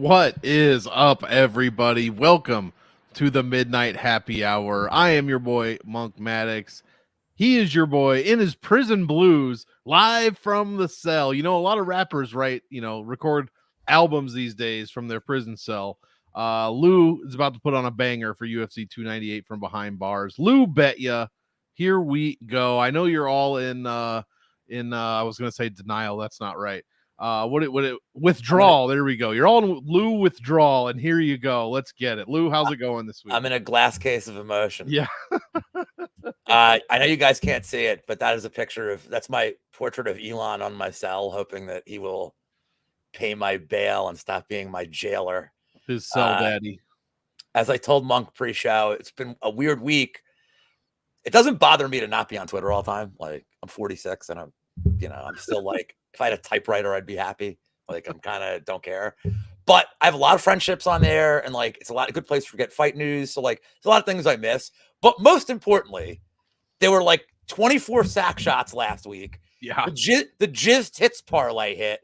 What is up, everybody? Welcome to the Midnight Happy Hour. I am your boy, MonkMMATics. He is your boy in his prison blues, live from the cell. You know, a lot of rappers, record albums these days from their prison cell. Lou is about to put on a banger for UFC 298 from behind bars. Lou Betya, here we go. I know you're all in I was going to say denial. That's not right. Withdrawal. There we go. You're all in Lou withdrawal, and here you go. Let's get it. Lou, how's it going this week? I'm in a glass case of emotion. Yeah. I know you guys can't see it, but that is a picture that's my portrait of Elon on my cell, hoping that he will pay my bail and stop being my jailer. His cell daddy. As I told Monk pre-show, it's been a weird week. It doesn't bother me to not be on Twitter all the time. Like, I'm 46 and I'm still like, if I had a typewriter, I'd be happy. Like, I'm kind of don't care. But I have a lot of friendships on there, and like it's a good place to get fight news. So like there's a lot of things I miss. But most importantly, there were like 24 sack shots last week. Yeah. The Jizz Tits parlay hit,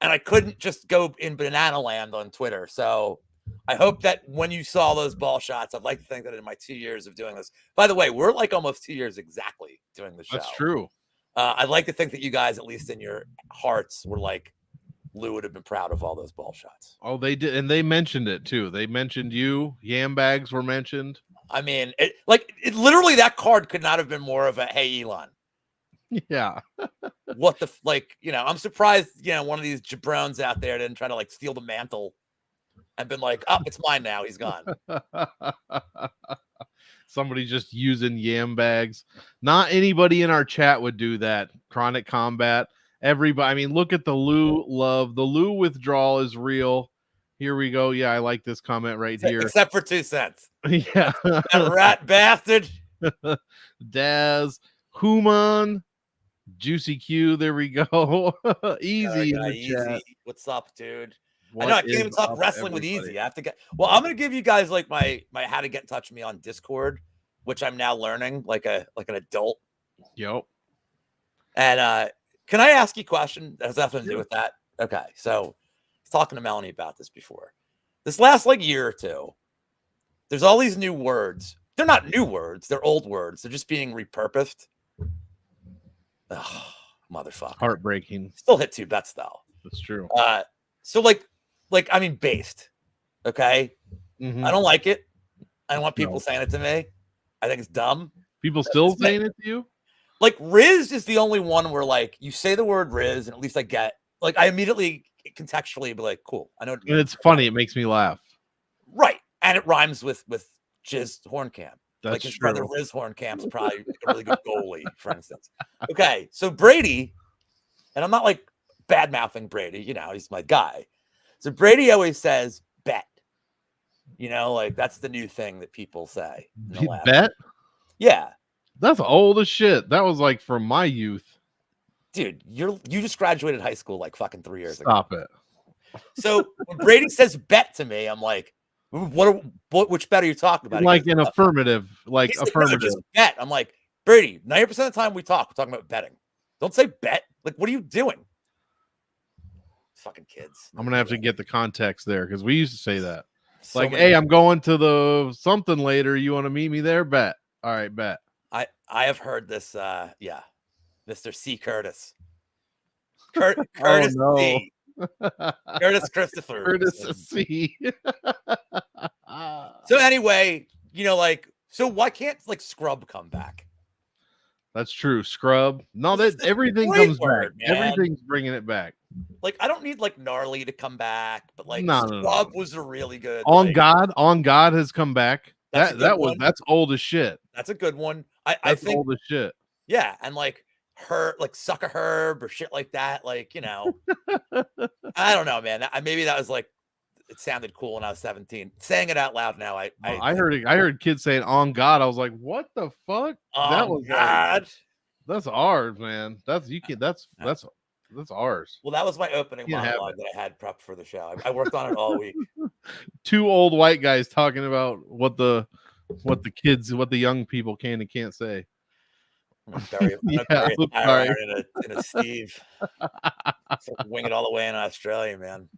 and I couldn't just go in banana land on Twitter. So I hope that when you saw those ball shots, I'd like to think that in my 2 years of doing this. By the way, we're like almost 2 years exactly doing the show. That's true. I'd like to think that you guys, at least in your hearts, were like, Lou would have been proud of all those ball shots. Oh, they did. And they mentioned it too. They mentioned you. Yam bags were mentioned. I mean, literally that card could not have been more of a, hey, Elon. Yeah. What the, I'm surprised, one of these jabrones out there didn't try to like steal the mantle and been like, oh, it's mine now. He's gone. Somebody just using yam bags. Not anybody in our chat would do that. Chronic Combat. Everybody. I mean, look at the Lou love. The Lou withdrawal is real. Here we go. Yeah, I like this comment right here. Except for 2 cents. Yeah. That rat bastard. Daz. Human. Juicy Q. There we go. Easy. Easy. What's up, dude? I know I can't even talk wrestling with Easy. I have to I'm gonna give you guys like my how to get in touch with me on Discord, which I'm now learning like an adult. Yep. And can I ask you a question that has nothing to do with that? Okay, so I was talking to Melanie about this before. This last like year or two, there's all these new words. They're not new words, they're old words. They're just being repurposed. Oh, motherfucker. Heartbreaking. Still hit 2 bets though. That's true. So I mean, based. Okay. Mm-hmm. I don't like it. I don't want people saying it to me. I think it's dumb. People still saying it to you? Like, Riz is the only one where, like, you say the word Riz, and at least I get, like, I immediately contextually be like, cool. I know. And it's funny. It makes me laugh. Right. And it rhymes with Jizz Horncamp. That's like, his true. brother Riz Horncamp's probably a really good goalie, for instance. Okay. So Brady, and I'm not like bad mouthing Brady, he's my guy. So Brady always says bet. Like that's the new thing that people say. Bet? Yeah. That's old as shit. That was like from my youth. Dude, you just graduated high school like fucking 3 years ago. Stop it. So when Brady says bet to me, I'm like, which bet are you talking about? Like an affirmative, like affirmative. No, just bet. I'm like, Brady, 90% of the time we talk, we're talking about betting. Don't say bet. Like, what are you doing? Fucking kids. I'm gonna have to get the context there because we used to say that. Like, hey, I'm going to the something later. You want to meet me there? Bet. All right, bet. I have heard this. Yeah, Mr. C. Curtis. Curtis C. Curtis Christopher. Curtis C. So anyway, so why can't like Scrub come back? That's true. Scrub. No, that everything comes back. Everything's bringing it back. Like, I don't need like Gnarly to come back, but like Scrub was a really good. On God has come back. That's old as shit. That's a good one. I think old as shit. Yeah, and like Sucker Herb or shit like that. Like, I don't know, man. Maybe that was like it sounded cool when I was 17. Saying it out loud now, I heard kids saying on God. I was like, what the fuck? That was God. That's ours, man. That's ours. Well, that was my opening monologue that I had prepped for the show. I worked on it all week. 2 old white guys talking about what the young people can and can't say. I'm gonna bury in a Steve. Wing it all the way in Australia, man.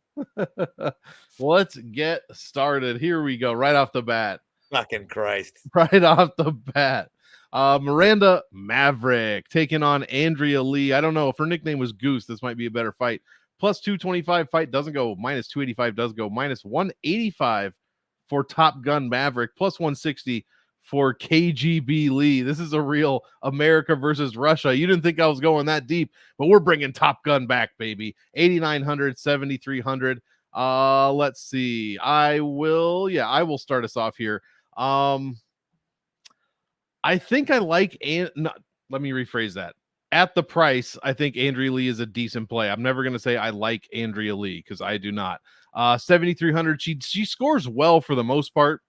Let's get started. Here we go. Right off the bat. Fucking Christ. Right off the bat. Miranda Maverick taking on Andrea Lee. I don't know if her nickname was Goose. This might be a better fight. Plus 225 fight doesn't go. Minus 285 does go. Minus 185 for Top Gun Maverick. Plus 160 for KGB Lee. This is a real America versus Russia. You didn't think I was going that deep, but we're bringing Top Gun back, baby. 8,900, 7,300. Let's see. I will start us off here. I think I like let me rephrase that. At the price, I think Andrea Lee is a decent play. I'm never going to say I like Andrea Lee because I do not. 7,300. She scores well for the most part.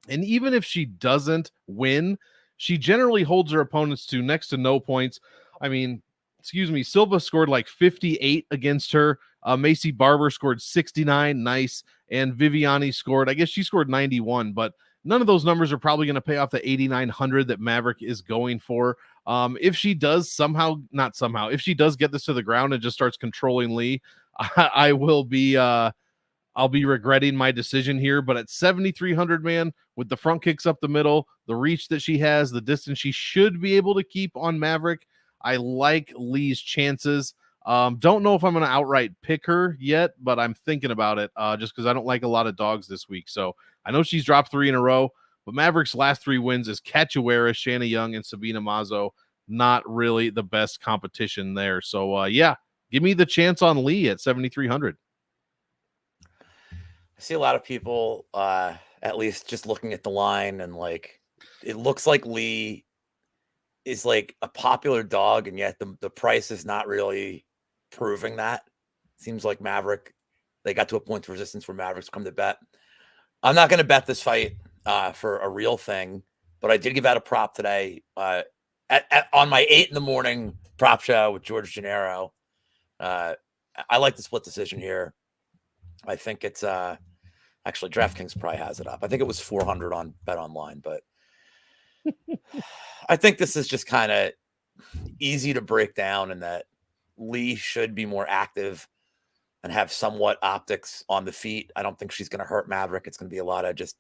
And even if she doesn't win, she generally holds her opponents to next to no points. I mean, Silva scored like 58 against her. Macy Barber scored 69. Nice. And Viviani scored, I guess she scored 91, but none of those numbers are probably going to pay off the 8,900 that Maverick is going for. If she does if she does get this to the ground and just starts controlling Lee, I'll be regretting my decision here. But at 7,300, man, with the front kicks up the middle, the reach that she has, the distance she should be able to keep on Maverick, I like Lee's chances. Don't know if I'm going to outright pick her yet, but I'm thinking about it just because I don't like a lot of dogs this week. So I know she's dropped 3 in a row, but Maverick's last 3 wins is Cachoeira, Shanna Young, and Sabina Mazo. Not really the best competition there. So, give me the chance on Lee at 7,300. I see a lot of people, at least just looking at the line, and like it looks like Lee is like a popular dog, and yet the price is not really proving that. Seems like Maverick, they got to a point of resistance where Mavericks come to bet. I'm not going to bet this fight for a real thing, but I did give out a prop today on my 8 in the morning prop show with George Gennaro. I like the split decision here. I think it's actually DraftKings probably has it up. I think it was 400 on Bet Online, but I think this is just kind of easy to break down, and that Lee should be more active and have somewhat optics on the feet. I don't think she's going to hurt Maverick. It's going to be a lot of just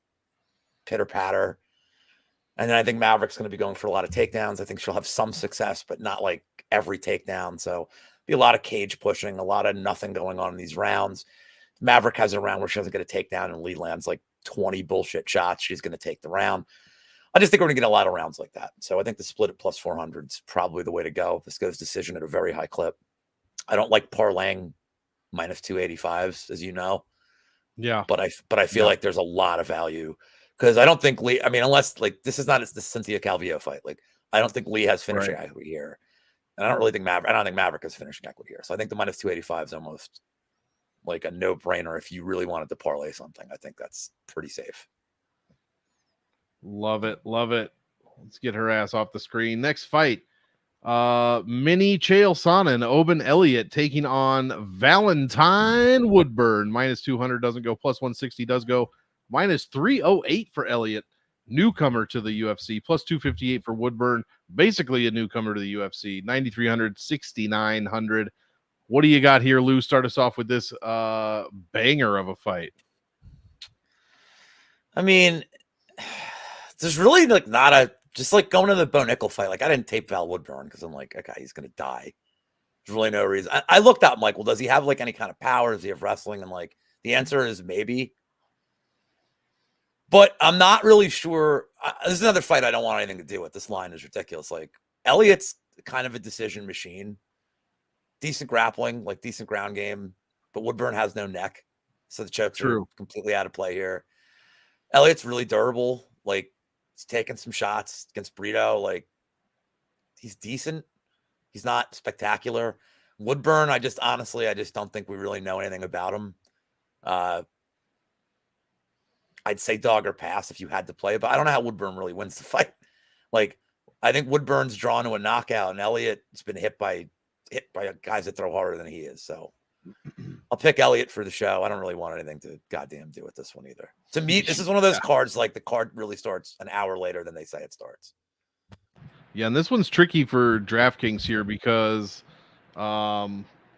pitter patter. And then I think Maverick's going to be going for a lot of takedowns. I think she'll have some success, but not like every takedown. So be a lot of cage pushing, a lot of nothing going on in these rounds. Maverick has a round where she doesn't get a takedown and Lee lands like 20 bullshit shots. She's going to take the round. I just think we're going to get a lot of rounds like that. So I think the split at plus 400 is probably the way to go. This goes decision at a very high clip. I don't like parlaying minus 285s, as you know. Yeah. But I feel like there's a lot of value because I don't think Lee, I mean, unless like this is not the Cynthia Calvillo fight. Like I don't think Lee has finishing equity here. And I don't think Maverick has finishing equity here. So I think the minus 285 is almost like a no-brainer if you really wanted to parlay something. I think that's pretty safe. Love it. Love it. Let's get her ass off the screen. Next fight. Mini Chael Sonnen, Obin Elliot taking on Valentine Woodburn. Minus 200 doesn't go. Plus 160 does go. Minus 308 for Elliot. Newcomer to the UFC. Plus 258 for Woodburn. Basically a newcomer to the UFC. 9,300, 6,900. What do you got here, Lou? Start us off with this banger of a fight. I mean, there's really like not a just like going to the Bo Nickel fight. Like I didn't tape Val Woodburn because I'm like, okay, he's gonna die. There's really no reason. I looked up, I'm like, well, does he have like any kind of power? Does he have wrestling? And like the answer is maybe. But I'm not really sure. This is another fight I don't want anything to do with. This line is ridiculous. Like Elliot's kind of a decision machine. Decent grappling, like decent ground game, but Woodburn has no neck. So the chokes are completely out of play here. Elliot's really durable. Like he's taking some shots against Brito. Like he's decent. He's not spectacular. Woodburn, I just don't think we really know anything about him. I'd say dog or pass if you had to play, but I don't know how Woodburn really wins the fight. Like I think Woodburn's drawn to a knockout, and Elliot's been hit by guys that throw harder than he is. So I'll pick Elliot for the show. I don't really want anything to goddamn do with this one either. To me, this is one of those cards, like the card really starts an hour later than they say it starts. Yeah, and this one's tricky for DraftKings here because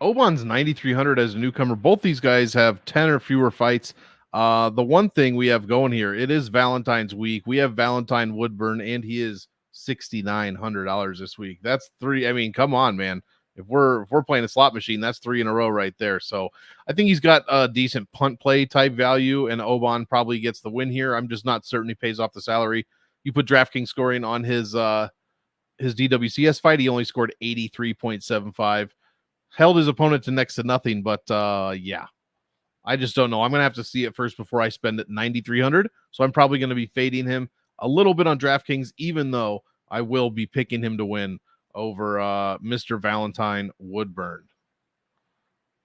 Obin's 9,300 as a newcomer. Both these guys have 10 or fewer fights. The one thing we have going here, it is Valentine's week. We have Valentine Woodburn, and he is $6,900 this week. That's three. I mean, come on, man. If we're playing a slot machine, that's three in a row right there. So I think he's got a decent punt play type value, and Obin probably gets the win here. I'm just not certain he pays off the salary. You put DraftKings scoring on his DWCS fight, he only scored 83.75. Held his opponent to next to nothing, but yeah, I just don't know. I'm gonna have to see it first before I spend it 9,300. So I'm probably gonna be fading him a little bit on DraftKings, even though I will be picking him to win over Mr. Valentine Woodburn.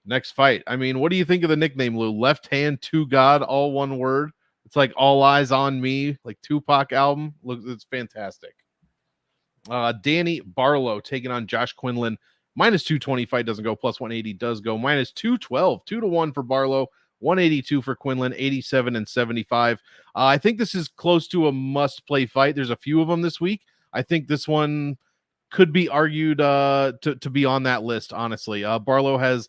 Next fight. I mean, what do you think of the nickname, Lou? Left hand to God, all one word. It's like All Eyes on Me, like Tupac album. Look, it's fantastic. Danny Barlo taking on Josh Quinlan. Minus 220 fight doesn't go. Plus 180 does go. Minus 212. 2-1 for Barlo. 182 for Quinlan. 87 and 75. I think this is close to a must-play fight. There's a few of them this week. I think this one could be argued to be on that list, honestly. Barlo has,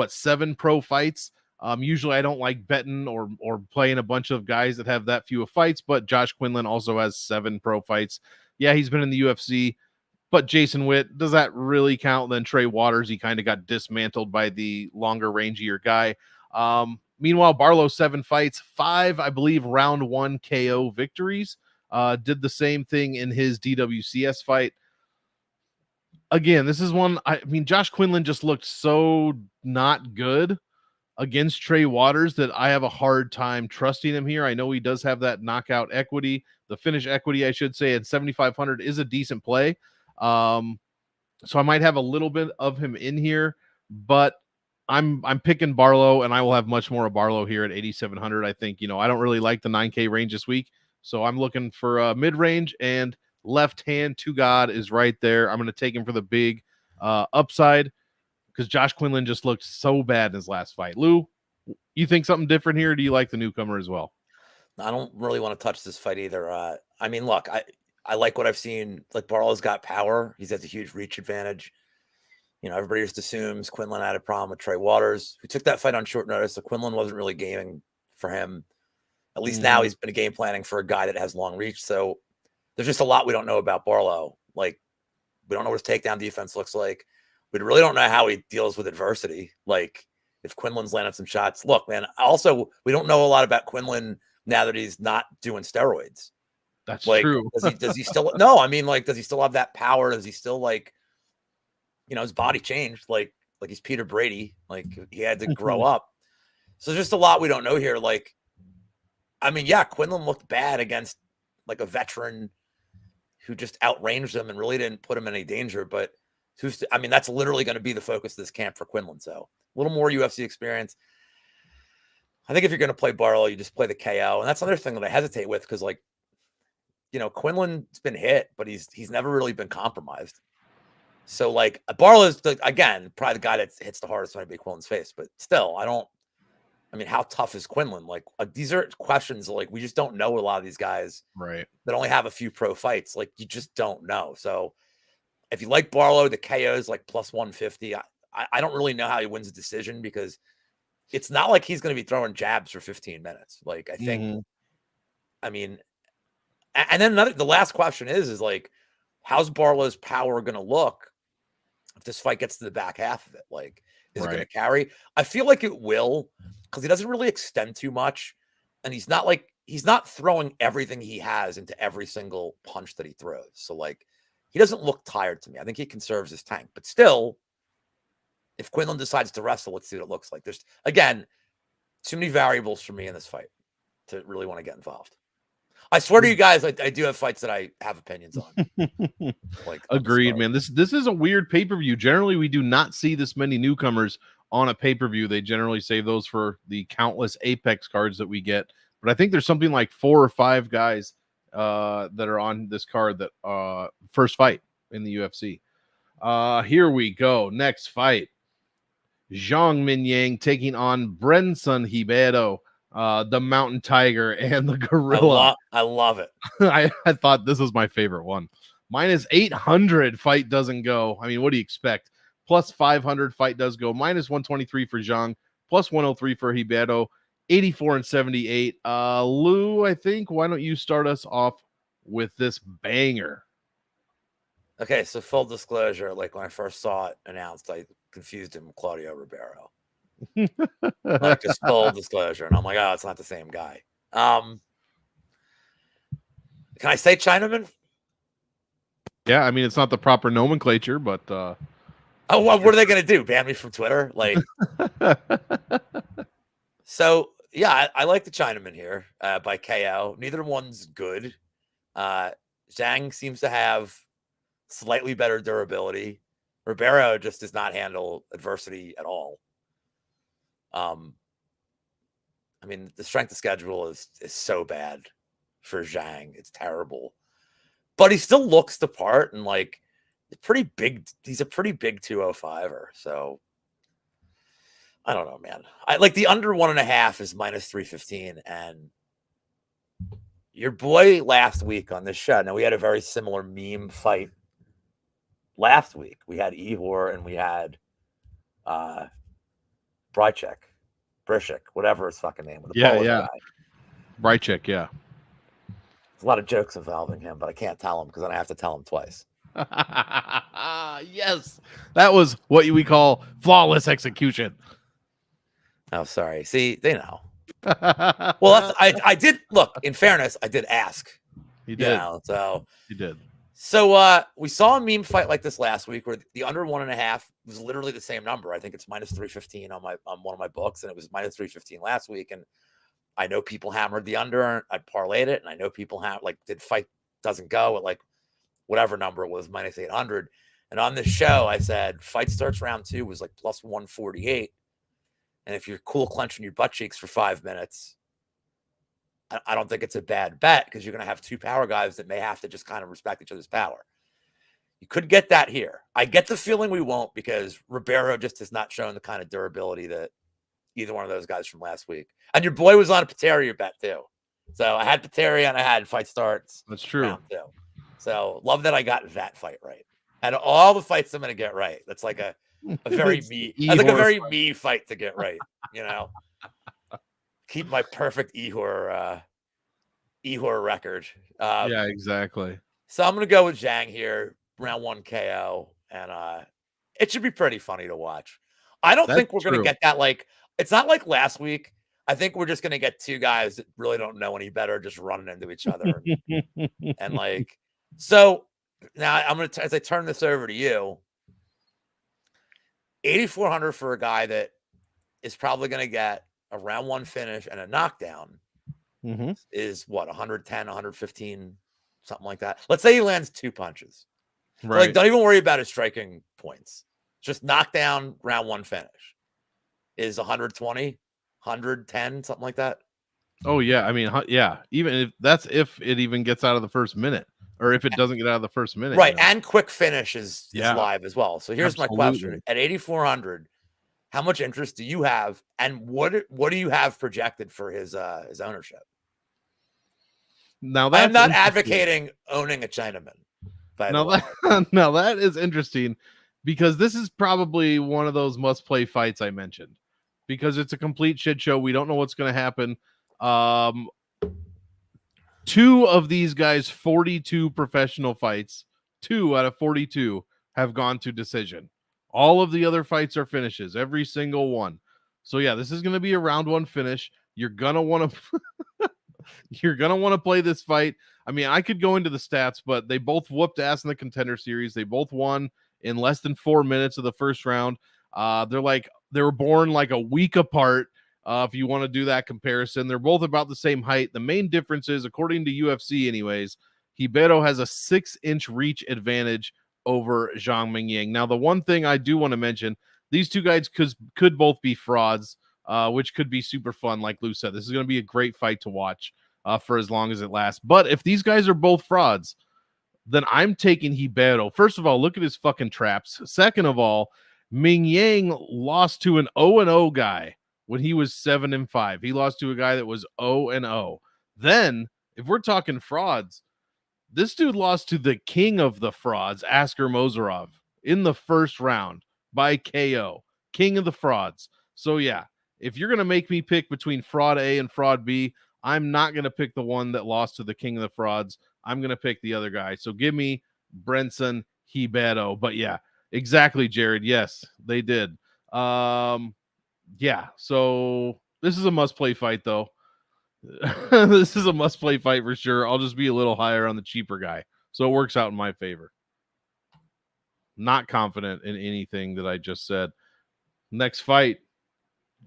7 pro fights? Usually I don't like betting or playing a bunch of guys that have that few of fights, but Josh Quinlan also has 7 pro fights. Yeah, he's been in the UFC. But Jason Witt, does that really count? Then Trey Waters, he kind of got dismantled by the longer, rangier guy. Meanwhile, Barlow, 7 fights, 5, I believe, round 1 KO victories. Did the same thing in his DWCS fight. Again, this is one, I mean, Josh Quinlan just looked so not good against Trey Waters that I have a hard time trusting him here. I know he does have that knockout equity, the finish equity, I should say, at 7,500 is a decent play. So I might have a little bit of him in here, but I'm picking Barlow, and I will have much more of Barlow here at 8,700. I think, I don't really like the 9K range this week, so I'm looking for a mid-range, and left hand to God is right there. I'm going to take him for the big upside because Josh Quinlan just looked so bad in his last fight. Lou, you think something different here, or do you like the newcomer as well? I don't really want to touch this fight either. I mean, look, I like what I've seen. Like, Barlow's got power. He's got a huge reach advantage. Everybody just assumes Quinlan had a problem with Trey Waters, who took that fight on short notice. So Quinlan wasn't really gaming for him. At least now he's been game planning for a guy that has long reach. So there's just a lot we don't know about Barlow. Like, we don't know what his takedown defense looks like. We really don't know how he deals with adversity. Like, if Quinlan's landed some shots. Look, man, also, we don't know a lot about Quinlan now that he's not doing steroids. That's like, true. does he still no? I mean, like, does he still have that power? Does he still, like, his body changed? Like he's Peter Brady. Like, he had to grow up. So there's just a lot we don't know here. Like, I mean, yeah, Quinlan looked bad against like a veteran who just outranged him and really didn't put him in any danger. But that's literally going to be the focus of this camp for Quinlan. So a little more UFC experience. I think if you're going to play Barlow, you just play the KO. And that's another thing that I hesitate with because, like, Quinlan's been hit, but he's never really been compromised. So, like, Barlow's, again, probably the guy that hits the hardest when I beat Quinlan's face. But still, how tough is Quinlan? Like, these are questions, like, we just don't know a lot of these guys right that only have a few pro fights. Like, you just don't know. So if you like Barlow, the KO is like plus 150. I don't really know how he wins a decision because it's not like he's going to be throwing jabs for 15 minutes. Like, I think, and then the last question is like, how's Barlow's power going to look if this fight gets to the back half of it? Like, is it going to carry? I feel like it will because he doesn't really extend too much. And he's not throwing everything he has into every single punch that he throws. So, like, he doesn't look tired to me. I think he conserves his tank. But still, if Quinlan decides to wrestle, let's see what it looks like. There's, again, too many variables for me in this fight to really want to get involved. I swear to you guys, I do have fights that I have opinions on. Like, agreed, man. This is a weird pay-per-view. Generally, we do not see this many newcomers on a pay-per-view. They generally save those for the countless Apex cards that we get. But I think there's something like 4 or 5 guys that are on this card that first fight in the UFC. Here we go. Next fight. Jeang Minyang taking on Brenson Ribeiro, the Mountain Tiger and the Gorilla. I love it. I thought this was my favorite one. Minus 800 fight doesn't go. I mean, what do you expect? plus 500. Fight does go minus 123 for Jeang, plus 103 for Higuchi, 84 and 78. Lou, I think, why don't you start us off with this banger? Okay, so full disclosure, like when I first saw it announced, I confused him with Claudio Ribeiro. Like just full disclosure. And I'm like, oh, it's not the same guy. Can I say Chinaman? Yeah, I mean, it's not the proper nomenclature, but oh, what are they gonna do? Ban me from Twitter? Like so yeah, I like the Chinaman here by KO. Neither one's good. Jeang seems to have slightly better durability. Ribeiro just does not handle adversity at all. I mean, the strength of schedule is so bad for Jeang. It's terrible. But he still looks the part and like pretty big. He's a pretty big 205er. So I don't know, man. I like the under 1.5 is minus 315. And your boy last week on this show. Now we had a very similar meme fight last week. We had Ihor and we had Brychek, whatever his fucking name was. Yeah. Brychek, yeah. There's a lot of jokes involving him, but I can't tell him because then I have to tell him twice. Yes, that was what we call flawless execution. Oh, sorry. See, they know. Well, I did look. In fairness, I did ask. You did. You know, so you did. So we saw a meme fight like this last week where the under 1.5 was literally the same number. I think it's minus 315 on one of my books, and it was minus 315 last week. And I know people hammered the under. I parlayed it, and I know people did fight doesn't go at like whatever number it was, minus 800. And on this show, I said fight starts round 2 was like plus 148. And if you're cool clenching your butt cheeks for 5 minutes, I don't think it's a bad bet because you're going to have two power guys that may have to just kind of respect each other's power. You could get that here. I get the feeling we won't because Ribeiro just has not shown the kind of durability that either one of those guys from last week. And your boy was on a Topuria bet too. So I had Topuria and I had fight starts. That's true. So love that I got that fight right. And all the fights I'm going to get right. That's like a very me. That's like a very me fight to get right. You know, keep my perfect Ihor record. Yeah, exactly. So I'm going to go with Jeang here, round 1 KO, and it should be pretty funny to watch. I don't think we're going to get that. Like, it's not like last week. I think we're just going to get two guys that really don't know any better, just running into each other. And like, so now I'm going to, as I turn this over to you, 8,400 for a guy that is probably going to get a round 1 finish and a knockdown is what, 110, 115, something like that. Let's say he lands 2 punches. Right. So like, don't even worry about his striking points. Just knockdown, round 1 finish is 120, 110, something like that. Oh yeah. I mean, yeah. Even if it even gets out of the first minute, or if it doesn't get out of the first minute. Right. You know? And quick finish is live as well. So here's my question. At 8,400, how much interest do you have? And what do you have projected for his ownership? Now I'm not advocating owning a Chinaman. Now that is interesting because this is probably one of those must-play fights I mentioned because it's a complete shit show. We don't know what's going to happen. 2 of these guys' 42 professional fights, 2 out of 42 have gone to decision. All of the other fights are finishes, every single one. So yeah, this is going to be a round 1 finish. You're going to want to play this fight. I mean, I could go into the stats, but they both whooped ass in the Contender Series. They both won in less than 4 minutes of the first round. They were born like a week apart. If you want to do that comparison, they're both about the same height. The main difference is, according to UFC anyways, Higuchi has a 6-inch reach advantage over Jeang Minyang. Now, the one thing I do want to mention, these two guys could both be frauds, which could be super fun. Like Lou said, this is going to be a great fight to watch for as long as it lasts. But if these guys are both frauds, then I'm taking Higuchi. First of all, look at his fucking traps. Second of all, Minyang lost to an 0-0 guy when he was 7-5. He lost to a guy that was 0-0. Then, if we're talking frauds, this dude lost to the king of the frauds, Askar Mozarov, in the first round. by KO. King of the frauds. So yeah, if you're going to make me pick between fraud A and fraud B, I'm not going to pick the one that lost to the king of the frauds. I'm going to pick the other guy. So give me Brenson Hibeto. But yeah, exactly, Jared. Yes, they did. Yeah, so this is a must-play fight, though. This is a must-play fight for sure. I'll just be a little higher on the cheaper guy. So it works out in my favor. Not confident in anything that I just said. Next fight,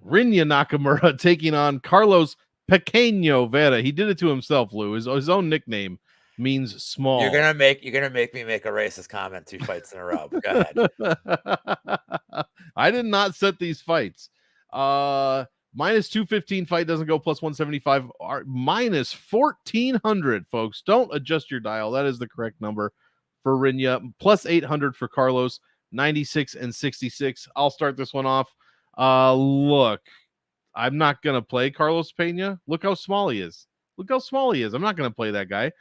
Rinya Nakamura taking on Carlos Pequeño Vera. He did it to himself, Lou. His own nickname means small. You're gonna make me make a racist comment 2 fights in a row. But go ahead. I did not set these fights. Minus 215 fight doesn't go plus 175. Minus 1400, folks. Don't adjust your dial. That is the correct number for Rinya. Plus 800 for Carlos. 96 and 66. I'll start this one off. Look, I'm not gonna play Carlos Pena. Look how small he is. I'm not gonna play that guy.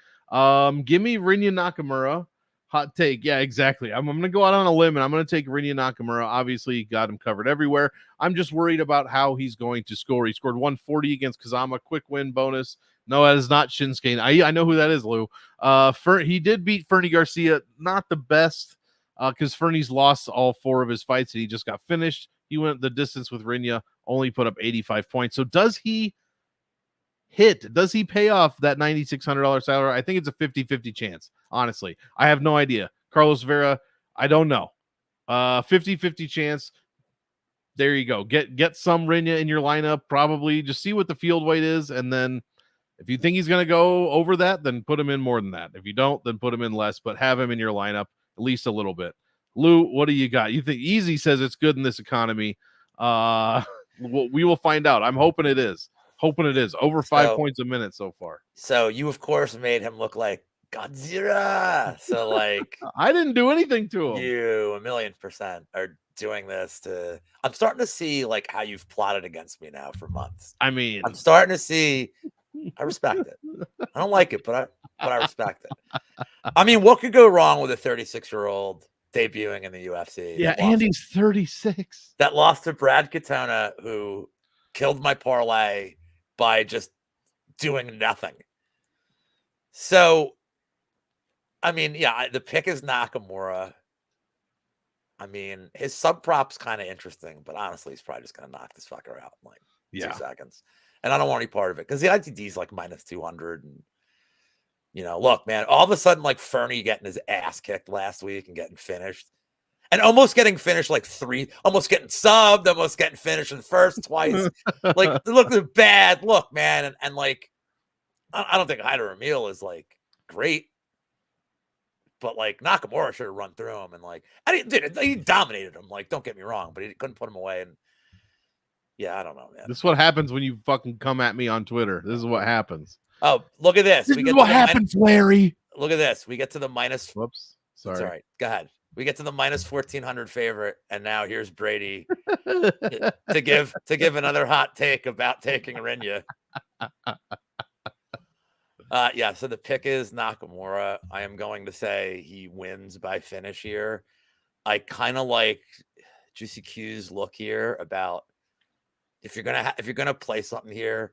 Give me Rinya Nakamura. Hot take. Yeah, exactly. I'm going to go out on a limb and I'm going to take Rinya Nakamura. Obviously, got him covered everywhere. I'm just worried about how he's going to score. He scored 140 against Kazama. Quick win bonus. No, that is not Shinsuke. I know who that is, Lou. He did beat Fernie Garcia. Not the best because Fernie's lost all 4 of his fights and he just got finished. He went the distance with Rinya, only put up 85 points. So does he pay off that $9,600 salary? I think it's a 50-50 chance. Honestly, I have no idea. Carlos Vera, I don't know. 50-50 chance. There you go. Get some Rinya in your lineup. Probably just see what the field weight is, and then if you think he's going to go over that, then put him in more than that. If you don't, then put him in less, but have him in your lineup at least a little bit. Lou, what do you got? You think Easy says it's good in this economy? We will find out. I'm hoping it is. Over 5 points a minute so far. So you, of course, made him look like Godzilla. So, like, I didn't do anything to him. You 1,000,000% are doing this to. I'm starting to see like how you've plotted against me now for months. I mean, I'm starting to see. I respect it. I don't like it, but I respect it. I mean, what could go wrong with a 36-year-old debuting in the UFC? Yeah, Andy's 36. That lost to Brad Katona, who killed my parlay by just doing nothing. So, I mean, yeah, the pick is Nakamura. I mean, his sub prop's kind of interesting, but honestly, he's probably just going to knock this fucker out in like 2 seconds. And I don't want any part of it because the ITD is like minus 200. And, you know, look, man, all of a sudden, like Fernie getting his ass kicked last week and getting finished. And almost getting finished like 3, almost getting subbed, almost getting finished in first twice. Like, look, the bad look, man. And like, I don't think Hyder Emil is like great, but like Nakamura should have run through him. And like, he dominated him. Like, don't get me wrong, but he couldn't put him away. And yeah, I don't know, man. This is what happens when you fucking come at me on Twitter. This is what happens. Oh, look at this. This is what happens, Larry. Look at this. We get to the minus. Whoops. Sorry. It's all right. Go ahead. We get to the minus 1,400 favorite, and now here's Brady to give another hot take about taking Rinya. Yeah, so the pick is Nakamura. I am going to say he wins by finish here. I kind of like Juicy Q's look here about if you're gonna play something here,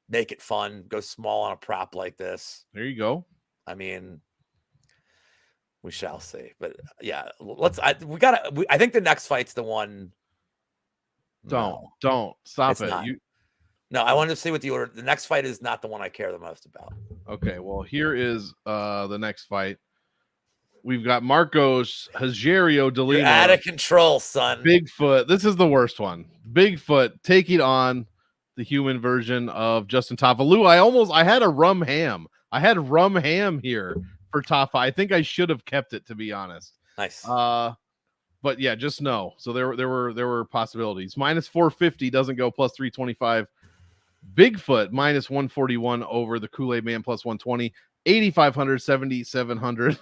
make it fun. Go small on a prop like this. There you go. I mean, we shall see. But yeah, I think the next fight's the one. Don't stop it. No, I wanted to see what the order. The next fight is not the one I care the most about. Okay, well, here is the next fight. We've got Marcos Rogerio de Lima. You're out of control, son. Bigfoot. This is the worst one. Bigfoot taking on the human version of Justin Tafa. I had a rum ham. I had rum ham here for Tafa. I think I should have kept it, to be honest. Nice. But yeah, just no. So there were possibilities. Minus 450 doesn't go, plus 325. Bigfoot minus 141 over the Kool-Aid Man plus 120, 8,500, 7,700.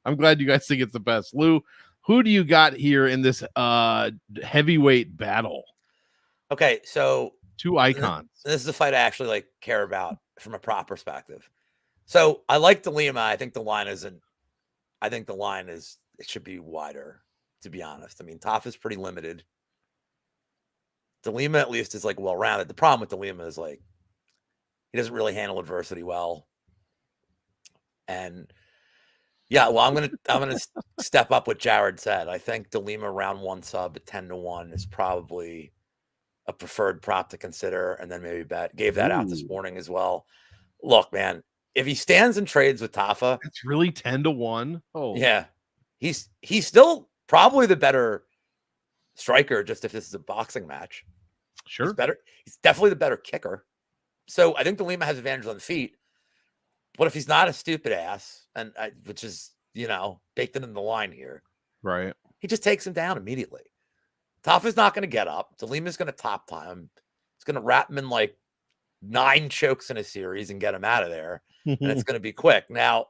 I'm glad you guys think it's the best. Lou, who do you got here in this heavyweight battle? Okay, so 2 icons. This is a fight I actually like care about from a prop perspective. So I like the Lima. I think the line is it should be wider to be honest. I mean, Toph is pretty limited. Lima at least is like well-rounded. The problem with Lima is like he doesn't really handle adversity well. And yeah, well, I'm gonna step up what Jared said. I think Lima round 1 sub at 10-1 is probably a preferred prop to consider, and then maybe bet. Gave that out this morning as well. Look, man, if he stands and trades with Tafa, it's really 10-1. Oh yeah, he's still probably the better striker. Just if this is a boxing match, sure, he's better. He's definitely the better kicker. So I think Lima has advantage on the feet. But if he's not a stupid ass, and which is baked into the line here, right? He just takes him down immediately. Tafa's not going to get up. Lima's going to top time him. He's going to wrap him in like 9 chokes in a series and get him out of there. And it's going to be quick. Now,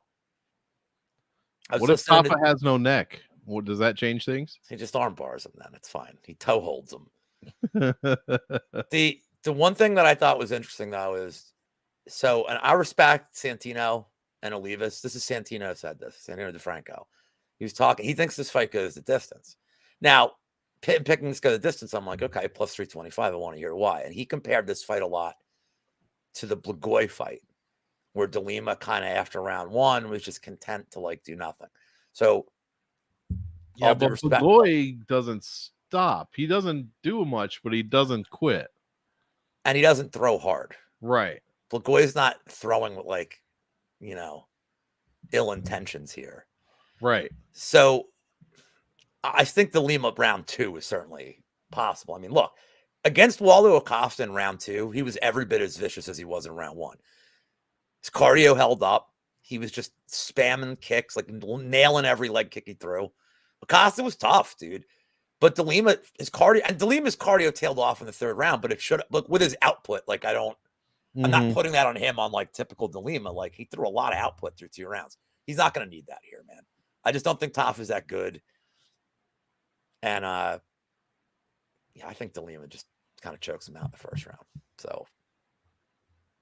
what if Tafa has no neck? What does that change things? He just arm bars him then. It's fine. He toe holds him. The one thing that I thought was interesting though is and I respect Santino and Olivas. This is Santino said this. Santino DeFranco. He was talking. He thinks this fight goes the distance. Now, picking this go the distance, I'm like, okay, plus 325. I want to hear why. And he compared this fight a lot to the Blagoy fight, where Lima kind of after round 1 was just content to like do nothing. So, yeah, but Blagoy doesn't stop. He doesn't do much, but he doesn't quit, and he doesn't throw hard. Right. Blagoy's not throwing with like, ill intentions here. Right. So I think the Lima round 2 is certainly possible. I mean, look, against Waldo Acosta in round 2, he was every bit as vicious as he was in round 1. His cardio held up. He was just spamming kicks, like nailing every leg kick he threw. Acosta was tough, dude. But Lima's cardio tailed off in the 3rd round, but it should look with his output. Like I'm not putting that on him on like typical Lima. Like he threw a lot of output through 2 rounds. He's not going to need that here, man. I just don't think Toph is that good. And I think Lima just kind of chokes him out in the 1st round. So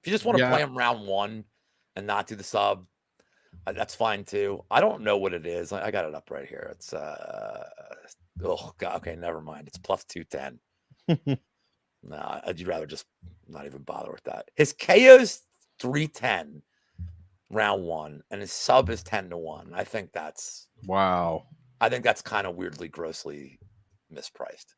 if you just want to play him round 1 and not do the sub, that's fine too. I don't know what it is. I got it up right here. It's oh god, okay, never mind. It's plus 210. No, I'd rather just not even bother with that. His KO's 310 round 1, and his sub is 10-1. I think that's wow. I think that's kind of weirdly, grossly mispriced.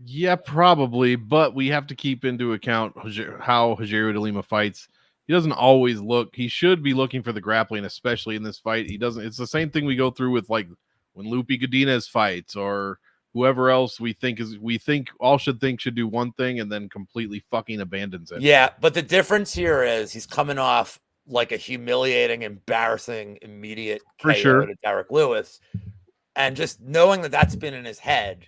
Yeah, probably, but we have to keep into account how Rogerio de Lima fights. He doesn't always look. He should be looking for the grappling, especially in this fight. He doesn't. It's the same thing we go through with like when Lupi Godinez fights or whoever else we think should do one thing and then completely fucking abandons it. Yeah, but the difference here is he's coming off like a humiliating, embarrassing, immediate for KO sure to Derek Lewis, and just knowing that that's been in his head,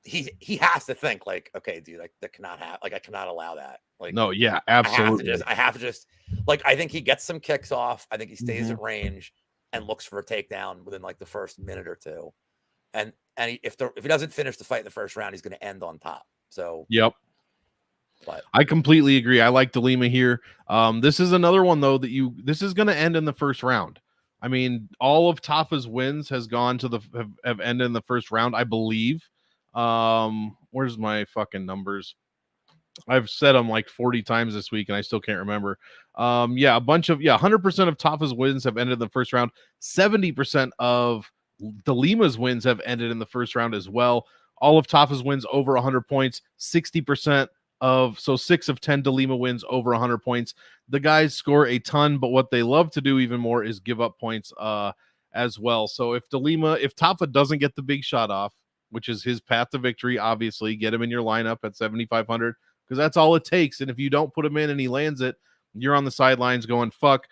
he has to think like, okay, dude, like that cannot happen. Like I cannot allow that. Like no, yeah, absolutely. I have to just like I think he gets some kicks off. I think he stays at range and looks for a takedown within like the first minute or two. And if he doesn't finish the fight in the 1st round, he's going to end on top. So yep. But I completely agree. I like DeLima here. This is another one though this is going to end in the 1st round. I mean, all of Tafa's wins has gone to have ended in the 1st round, I believe. Where's my fucking numbers? I've said them like 40 times this week and I still can't remember. 100% of Tafa's wins have ended in the 1st round. 70% of DeLima's wins have ended in the 1st round as well. All of Tafa's wins over 100 points. 60% so 6 of 10 DeLima wins over 100 points. The guys score a ton, but what they love to do even more is give up points as well. So if Tafa doesn't get the big shot off, which is his path to victory, obviously get him in your lineup at 7,500 because that's all it takes. And if you don't put him in and he lands it, you're on the sidelines going, fuck,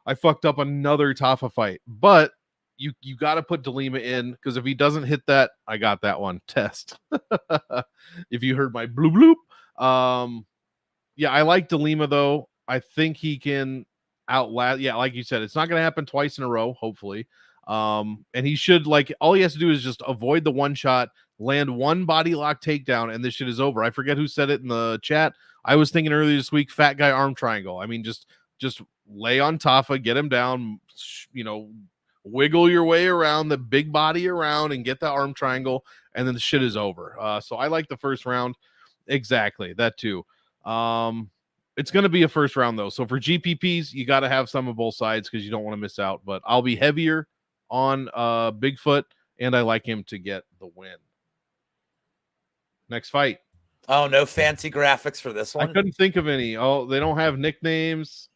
I fucked up another Tafa fight. But you got to put DeLima in because if he doesn't hit that, I got that one test. If you heard my bloop bloop. Yeah, I like DeLima though. I think he can outlast. Yeah, like you said, it's not going to happen twice in a row, hopefully. And he should all he has to do is just avoid the one shot, land one body lock takedown, and this shit is over. I forget who said it in the chat. I was thinking earlier this week, fat guy arm triangle. I mean, just lay on Tafa, get him down, wiggle your way around the big body around and get the arm triangle, and then the shit is over. So I like the first round. Exactly, that too. It's going to be a first round, though. So for GPPs, you got to have some of both sides because you don't want to miss out. But I'll be heavier on Bigfoot, and I like him to get the win. Next fight. Oh, no fancy graphics for this one? I couldn't think of any. Oh, they don't have nicknames.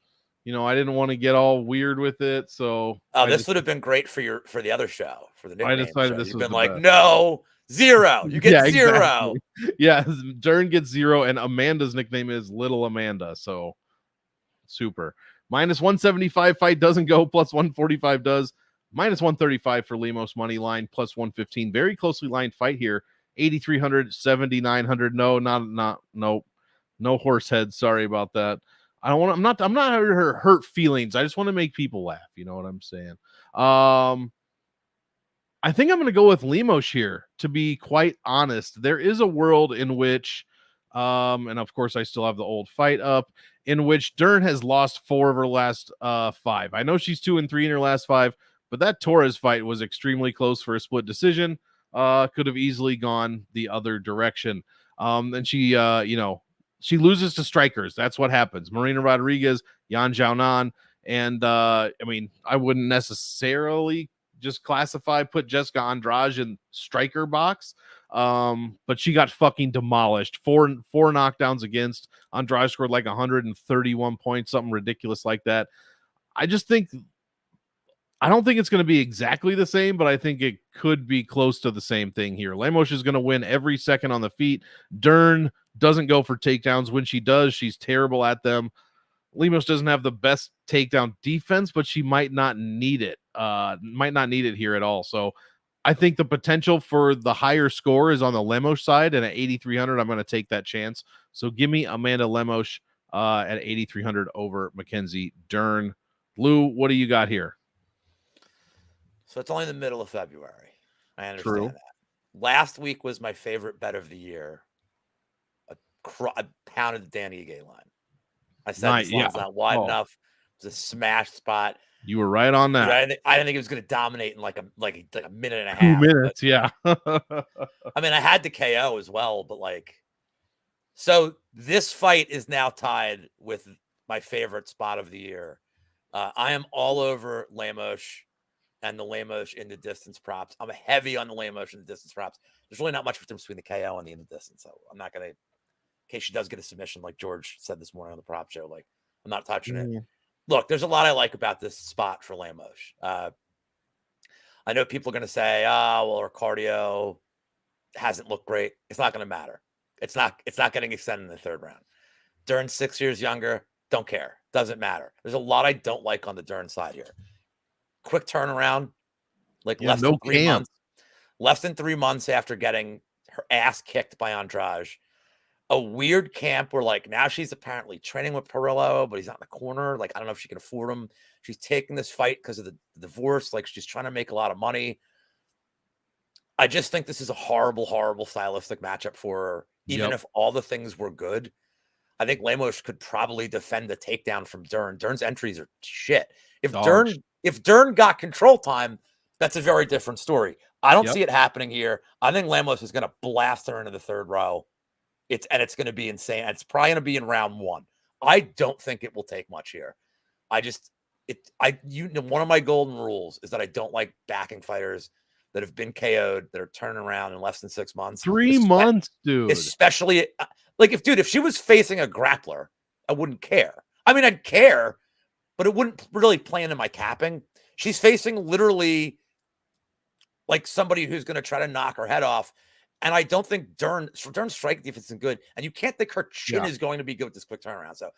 You know, I didn't want to get all weird with it. So this would have been great for the other show, for the nickname. I decided show. this You've was been the like, best. no, 0. You get 0. Exactly. Yeah, Dern gets 0, and Amanda's nickname is Little Amanda. So super. Minus 175 fight doesn't go, plus 145 does. Minus 135 for Limos money line, plus 115. Very closely lined fight here. 8,300, 7,900. No horse head. Sorry about that. I'm not hurt feelings. I just want to make people laugh. You know what I'm saying? I think I'm going to go with Limos here, to be quite honest. There is a world in which, and of course I still have the old fight up, in which Dern has lost 4 of her last 5. I know she's 2-3 in her last 5, but that Torres fight was extremely close for a split decision. Could have easily gone the other direction. And she, she loses to strikers. That's what happens. Marina Rodriguez, Yan Xiaonan, and I mean, I wouldn't necessarily just put Jessica Andrade in striker box. But she got fucking demolished. Four knockdowns against. Andrade scored like 131 points, something ridiculous like that. I don't think it's going to be exactly the same, but I think it could be close to the same thing here. Lemos is going to win every second on the feet. Dern doesn't go for takedowns. When she does, she's terrible at them. Lemos doesn't have the best takedown defense, but she might not need it. Here at all. So I think the potential for the higher score is on the Lemos side, and at 8,300, I'm going to take that chance. So give me Amanda Lemos at 8,300 over Mackenzie Dern. Lou, what do you got here? So it's only the middle of February. I understand that. Last week was my favorite bet of the year. I pounded the Dan Ige line. I said this line's not wide enough. It was a smash spot. You were right on that. I didn't think it was going to dominate in like a minute and a half. 2 minutes, yeah. I mean, I had the KO as well, but so this fight is now tied with my favorite spot of the year. I am all over Lemos and the Lemos in the distance props. I'm heavy on the Lemos in the distance props. There's really not much difference between the KO and the in the distance, so I'm not going to, in case she does get a submission, like George said this morning on the prop show, I'm not touching it. Look, there's a lot I like about this spot for Lemos. I know people are going to say, her cardio hasn't looked great. It's not going to matter. It's not getting extended in the 3rd round. Dern's 6 years younger. Don't care. Doesn't matter. There's a lot I don't like on the Dern side here. Quick turnaround, less than 3 months. Less than 3 months after getting her ass kicked by Andrade. A weird camp where now she's apparently training with Perillo, but he's not in the corner. I don't know if she can afford him. She's taking this fight because of the divorce. She's trying to make a lot of money. I just think this is a horrible, horrible stylistic matchup for her. Even if all the things were good, I think Lemos could probably defend the takedown from Dern. Dern's entries are shit. If Dern got control time, that's a very different story. I don't see it happening here. I think Lemos is going to blast her into the 3rd row. It's going to be insane. It's probably going to be in round 1. I don't think it will take much here. One of my golden rules is that I don't like backing fighters that have been KO'd, that are turning around in less than 6 months. 3 months, dude. Especially if she was facing a grappler, I wouldn't care. I mean, I'd care, but it wouldn't really play into my capping. She's facing literally somebody who's going to try to knock her head off. And I don't think Dern's strike defense is good. And you can't think her chin is going to be good with this quick turnaround. So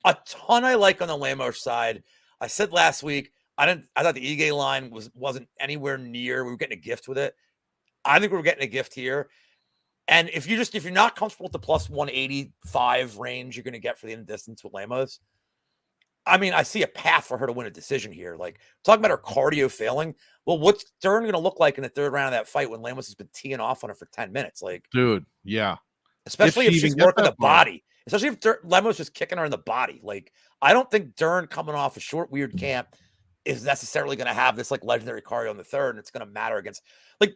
a ton I like on the Lemos side. I said last week, I thought the Ige line wasn't anywhere near. We were getting a gift with it. I think we're getting a gift here. And if you're not comfortable with the plus 185 range you're going to get for the in distance with Lemos, I mean, I see a path for her to win a decision here. Talking about her cardio failing. Well, what's Dern going to look like in the 3rd round of that fight when Lemos has been teeing off on her for 10 minutes? Dude, yeah. Especially if she's working the body. Especially if Lemos is kicking her in the body. I don't think Dern coming off a short, weird camp is necessarily going to have this like legendary cardio in the third, and it's going to matter against like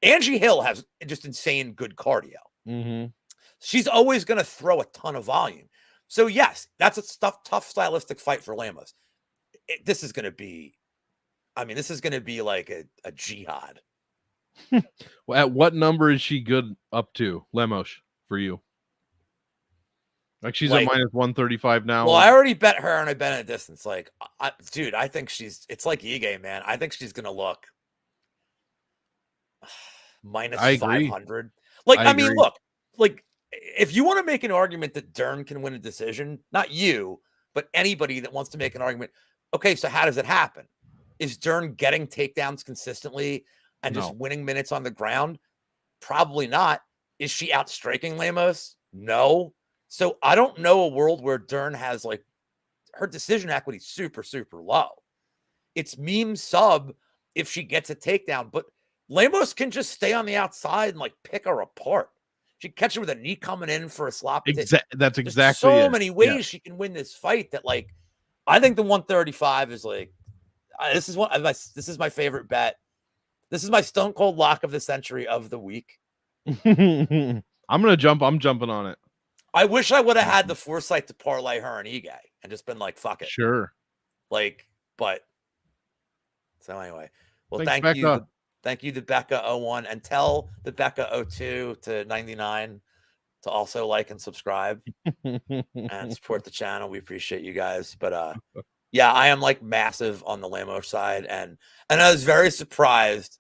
Angie Hill has just insane good cardio. Mm-hmm. She's always going to throw a ton of volume. So yes, that's a tough stylistic fight for Lemos. This is going to be, I mean, this is going to be like a jihad. Well, at what number is she good up to, Lemos, for you? Like she's at minus 135 now. Well, I already bet her, and I bet in a distance. Like, dude, I think it's like Ige, man. I think she's going to look minus 500. Like, I mean, look, like, if you want to make an argument that Dern can win a decision, not you, but anybody that wants to make an argument, okay, so how does it happen? Is Dern getting takedowns consistently and just winning minutes on the ground? Probably not. Is she outstriking Lemos? No. So I don't know a world where Dern has like her decision equity super, super low. It's meme sub if she gets a takedown, but Lemos can just stay on the outside and like pick her apart. She catch her with a knee coming in for a sloppy. That's exactly There's so many ways she can win this fight that like I think the 135 is like this is my favorite bet. This is my stone cold lock of the century of the week. I'm jumping on it. I wish I would have had the foresight to parlay her and Ige and just been like, fuck it. Sure. Like, but so anyway. Well, Thanks, thank you. Thank you to Becca01, and tell the Becca02 to 99 to also like and subscribe and support the channel. We appreciate you guys. But yeah, I am like massive on the Lemos side, and I was very surprised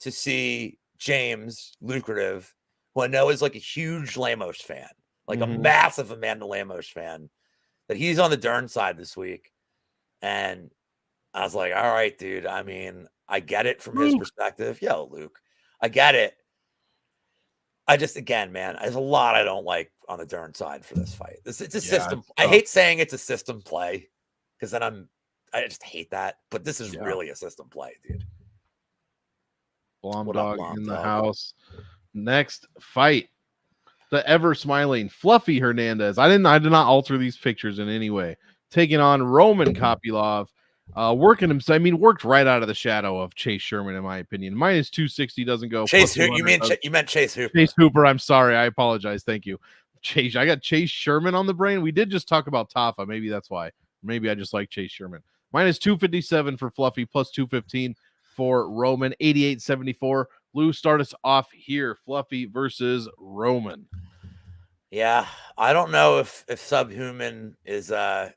to see James Lucrative, who I know is like a huge Lemos fan, like a massive Amanda Lemos fan, that he's on the Dern side this week. And I was like, all right, dude. I mean, I get it from his perspective. Yo, Luke, I get it. I just, again, man, there's a lot I don't like on the Dern side for this fight. It's a system. I hate saying it's a system play because then I just hate that. But this is really a system play, dude. Blom Dog in the house. Next fight, the ever smiling Fluffy Hernandez. I did not alter these pictures in any way. Taking on Roman Kopylov. Working himself. I mean, worked right out of the shadow of Chase Sherman, in my opinion. Minus 260 doesn't go. Chase, you meant Chase Hooper. Chase Hooper. I'm sorry. I apologize. Thank you. Chase. I got Chase Sherman on the brain. We did just talk about Tafa. Maybe that's why. Maybe I just like Chase Sherman. Minus 257 for Fluffy. Plus 215 for Roman. 88.74. Lou, start us off here. Fluffy versus Roman. Yeah, I don't know if Subhuman is on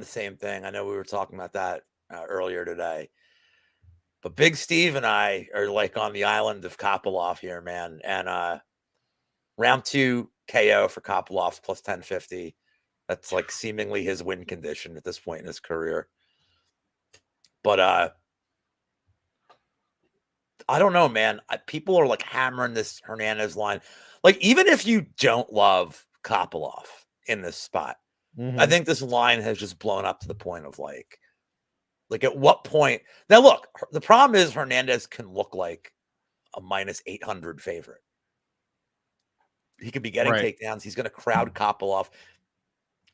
the same thing. I know we were talking about that earlier today, but Big Steve and I are like on the island of Kopylov here, man. And round 2 KO for Kopylov plus 1050. That's like seemingly his win condition at this point in his career. But I don't know, man. People are like hammering this Hernandez line. Like, even if you don't love Kopylov in this spot, I think this line has just blown up to the point of like at what point? Now, look, the problem is Hernandez can look like a minus 800 favorite. He could be getting takedowns. He's going to crowd Kopylov.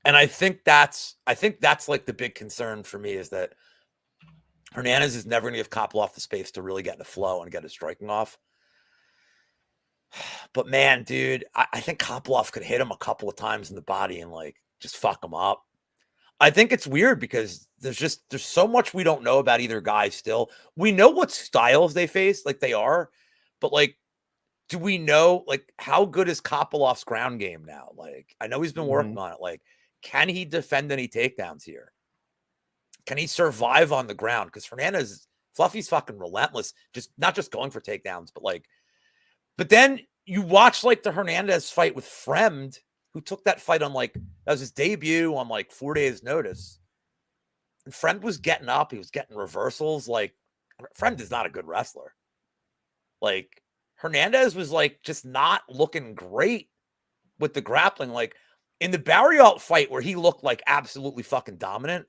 And I think that's like the big concern for me is that Hernandez is never going to give Kopylov the space to really get in the flow and get his striking off. But man, dude, I think Kopylov could hit him a couple of times in the body and like just fuck him up. I think it's weird because there's so much we don't know about either guy still. We know what styles they face, like they are, but like, do we know like how good is Kopylov's ground game now? Like, I know he's been working on it. Like, can he defend any takedowns here? Can he survive on the ground? Because Fluffy's fucking relentless, not just going for takedowns, but then you watch like the Hernandez fight with Fremd, who took that fight on like, that was his debut on like 4 days notice. And Fremd was getting up. He was getting reversals. Like, Fremd is not a good wrestler. Like, Hernandez was like just not looking great with the grappling. Like in the Barrialt fight where he looked like absolutely fucking dominant.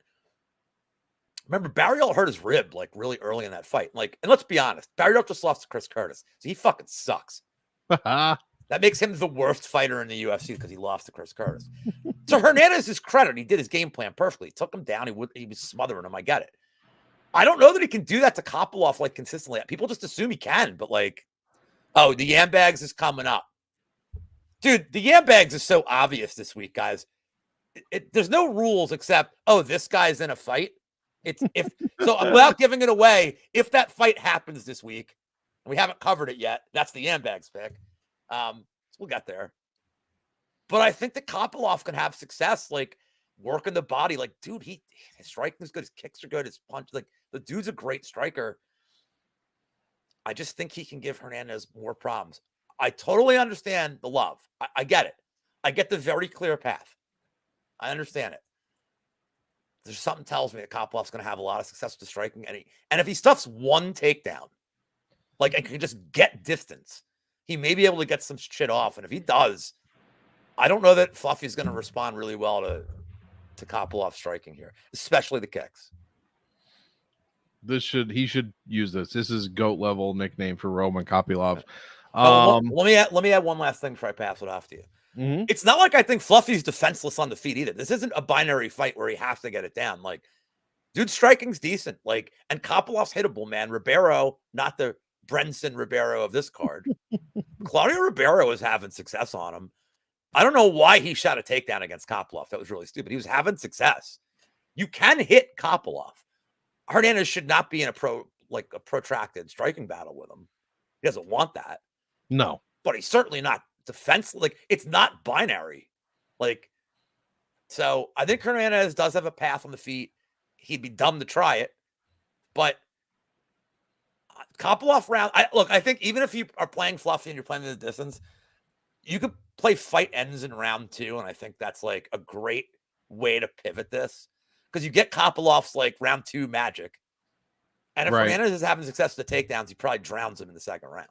Remember, Barrialt hurt his rib like really early in that fight. Like, and let's be honest, Barrialt just lost to Chris Curtis. So he fucking sucks. That makes him the worst fighter in the UFC because he lost to Chris Curtis. To Hernandez's credit, he did his game plan perfectly. He took him down. He was smothering him. I get it. I don't know that he can do that to Kopylov like consistently. People just assume he can, but like, oh, the Yam Bags is coming up. Dude, the Yam Bags is so obvious this week, guys. There's no rules except, oh, this guy's in a fight. Without giving it away, if that fight happens this week, and we haven't covered it yet, that's the Yam Bags pick. So we'll get there. But I think that Kopylov can have success, like working the body. Like, dude, his striking is good, his kicks are good, his punch. Like, the dude's a great striker. I just think he can give Hernandez more problems. I totally understand the love. I get it. I get the very clear path. I understand it. There's something tells me that Kopylov's going to have a lot of success with the striking. And if he stuffs one takedown, like, and can just get distance, he may be able to get some shit off. And if he does, I don't know that Fluffy's going to respond really well to Kopylov striking here, especially the kicks. He should use this. This is GOAT level nickname for Roman Kopylov. Let me add one last thing before I pass it off to you. Mm-hmm. It's not like I think Fluffy's defenseless on the feet either. This isn't a binary fight where he has to get it down. Like, dude, striking's decent. Like, and Kopylov's hittable, man. Ribeiro, not the Brenson Ribeiro of this card. Claudio Ribeiro is having success on him. I don't know why he shot a takedown against Kopylov. That was really stupid. He was having success. You can hit Kopylov. Hernandez should not be in a protracted striking battle with him. He doesn't want that. No. But he's certainly not defenseless. Like, it's not binary. Like, so I think Hernandez does have a path on the feet. He'd be dumb to try it. But Kopylov round, I think even if you are playing Fluffy and you're playing in the distance, you could play fight ends in round 2. And I think that's like a great way to pivot this. Because you get Kopylov's like round 2 magic. And if Hernandez is having success with the takedowns, he probably drowns him in the second round.